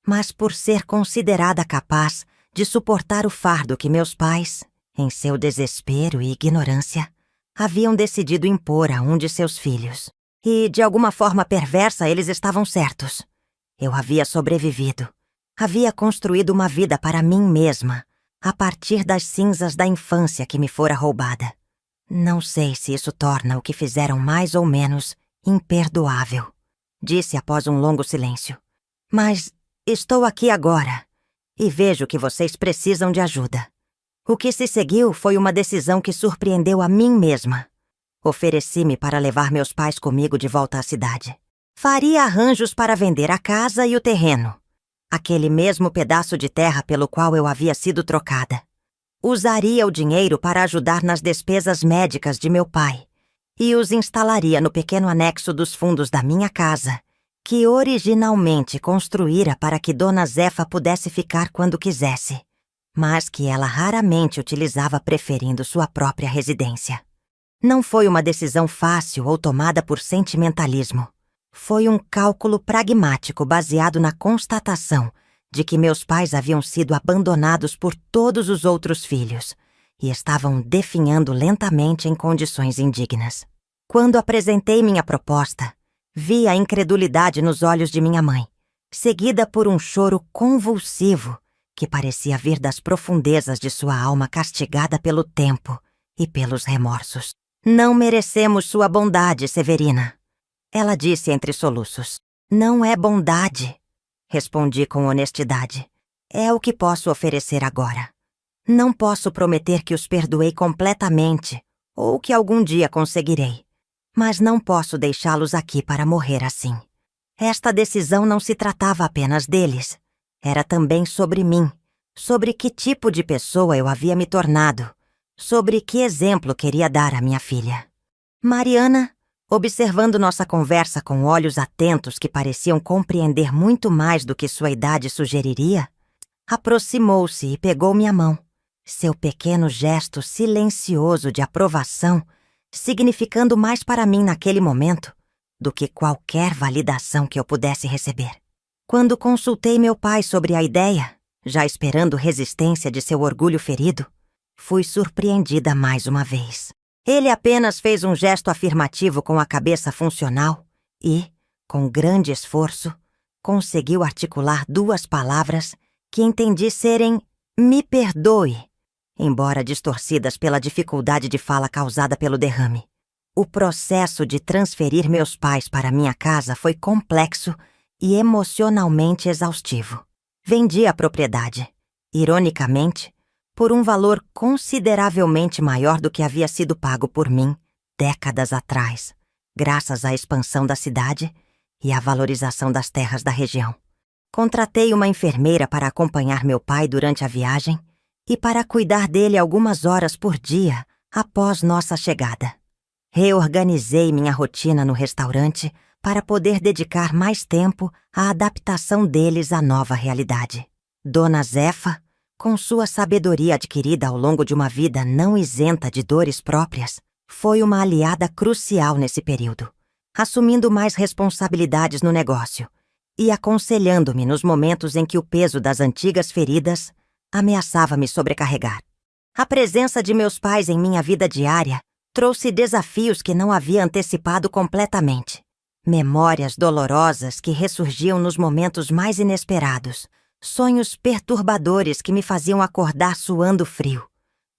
mas por ser considerada capaz de suportar o fardo que meus pais, em seu desespero e ignorância, haviam decidido impor a um de seus filhos. E, de alguma forma perversa, eles estavam certos. Eu havia sobrevivido. Havia construído uma vida para mim mesma, a partir das cinzas da infância que me fora roubada. Não sei se isso torna o que fizeram mais ou menos imperdoável, disse após um longo silêncio. Mas estou aqui agora e vejo que vocês precisam de ajuda. O que se seguiu foi uma decisão que surpreendeu a mim mesma. Ofereci-me para levar meus pais comigo de volta à cidade. Faria arranjos para vender a casa e o terreno, aquele mesmo pedaço de terra pelo qual eu havia sido trocada. Usaria o dinheiro para ajudar nas despesas médicas de meu pai e os instalaria no pequeno anexo dos fundos da minha casa, que originalmente construíra para que Dona Zefa pudesse ficar quando quisesse, mas que ela raramente utilizava preferindo sua própria residência. Não foi uma decisão fácil ou tomada por sentimentalismo. Foi um cálculo pragmático baseado na constatação de que meus pais haviam sido abandonados por todos os outros filhos e estavam definhando lentamente em condições indignas. Quando apresentei minha proposta, vi a incredulidade nos olhos de minha mãe, seguida por um choro convulsivo que parecia vir das profundezas de sua alma castigada pelo tempo e pelos remorsos. Não merecemos sua bondade, Severina. Ela disse entre soluços. Não é bondade, respondi com honestidade. É o que posso oferecer agora. Não posso prometer que os perdoei completamente ou que algum dia conseguirei, mas não posso deixá-los aqui para morrer assim. Esta decisão não se tratava apenas deles. Era também sobre mim, sobre que tipo de pessoa eu havia me tornado, sobre que exemplo queria dar à minha filha. Mariana, observando nossa conversa com olhos atentos que pareciam compreender muito mais do que sua idade sugeriria, aproximou-se e pegou minha mão. Seu pequeno gesto silencioso de aprovação, significando mais para mim naquele momento do que qualquer validação que eu pudesse receber. Quando consultei meu pai sobre a ideia, já esperando resistência de seu orgulho ferido, fui surpreendida mais uma vez. Ele apenas fez um gesto afirmativo com a cabeça funcional e, com grande esforço, conseguiu articular duas palavras que entendi serem "me perdoe", embora distorcidas pela dificuldade de fala causada pelo derrame. O processo de transferir meus pais para minha casa foi complexo e emocionalmente exaustivo. Vendi a propriedade, ironicamente, por um valor consideravelmente maior do que havia sido pago por mim décadas atrás, graças à expansão da cidade e à valorização das terras da região. Contratei uma enfermeira para acompanhar meu pai durante a viagem e para cuidar dele algumas horas por dia após nossa chegada. Reorganizei minha rotina no restaurante para poder dedicar mais tempo à adaptação deles à nova realidade. Dona Zefa, com sua sabedoria adquirida ao longo de uma vida não isenta de dores próprias, foi uma aliada crucial nesse período, assumindo mais responsabilidades no negócio e aconselhando-me nos momentos em que o peso das antigas feridas ameaçava me sobrecarregar. A presença de meus pais em minha vida diária trouxe desafios que não havia antecipado completamente. Memórias dolorosas que ressurgiam nos momentos mais inesperados, sonhos perturbadores que me faziam acordar suando frio,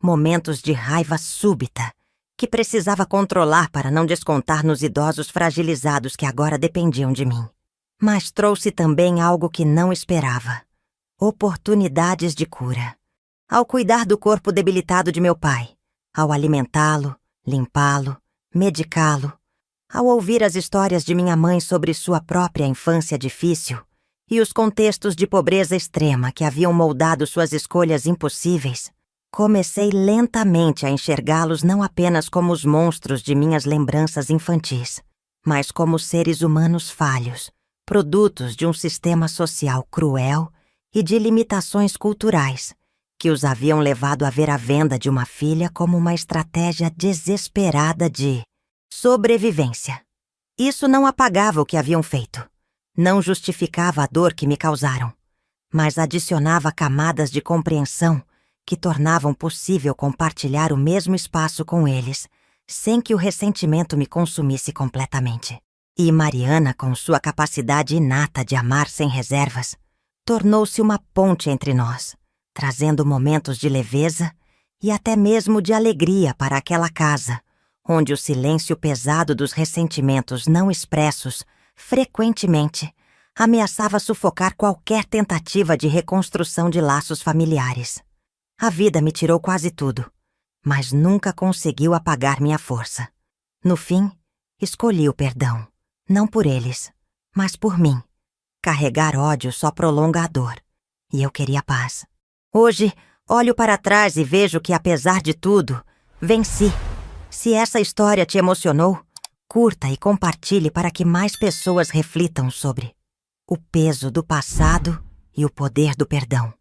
momentos de raiva súbita que precisava controlar para não descontar nos idosos fragilizados que agora dependiam de mim. Mas trouxe também algo que não esperava: oportunidades de cura. Ao cuidar do corpo debilitado de meu pai, ao alimentá-lo, limpá-lo, medicá-lo, ao ouvir as histórias de minha mãe sobre sua própria infância difícil e os contextos de pobreza extrema que haviam moldado suas escolhas impossíveis, comecei lentamente a enxergá-los não apenas como os monstros de minhas lembranças infantis, mas como seres humanos falhos, produtos de um sistema social cruel e de limitações culturais que os haviam levado a ver a venda de uma filha como uma estratégia desesperada de sobrevivência. Isso não apagava o que haviam feito, não justificava a dor que me causaram, mas adicionava camadas de compreensão que tornavam possível compartilhar o mesmo espaço com eles, sem que o ressentimento me consumisse completamente. E Mariana, com sua capacidade inata de amar sem reservas, tornou-se uma ponte entre nós, trazendo momentos de leveza e até mesmo de alegria para aquela casa, onde o silêncio pesado dos ressentimentos não expressos, frequentemente, ameaçava sufocar qualquer tentativa de reconstrução de laços familiares. A vida me tirou quase tudo, mas nunca conseguiu apagar minha força. No fim, escolhi o perdão, não por eles, mas por mim. Carregar ódio só prolonga a dor, e eu queria paz. Hoje, olho para trás e vejo que, apesar de tudo, venci. Se essa história te emocionou, curta e compartilhe para que mais pessoas reflitam sobre o peso do passado e o poder do perdão.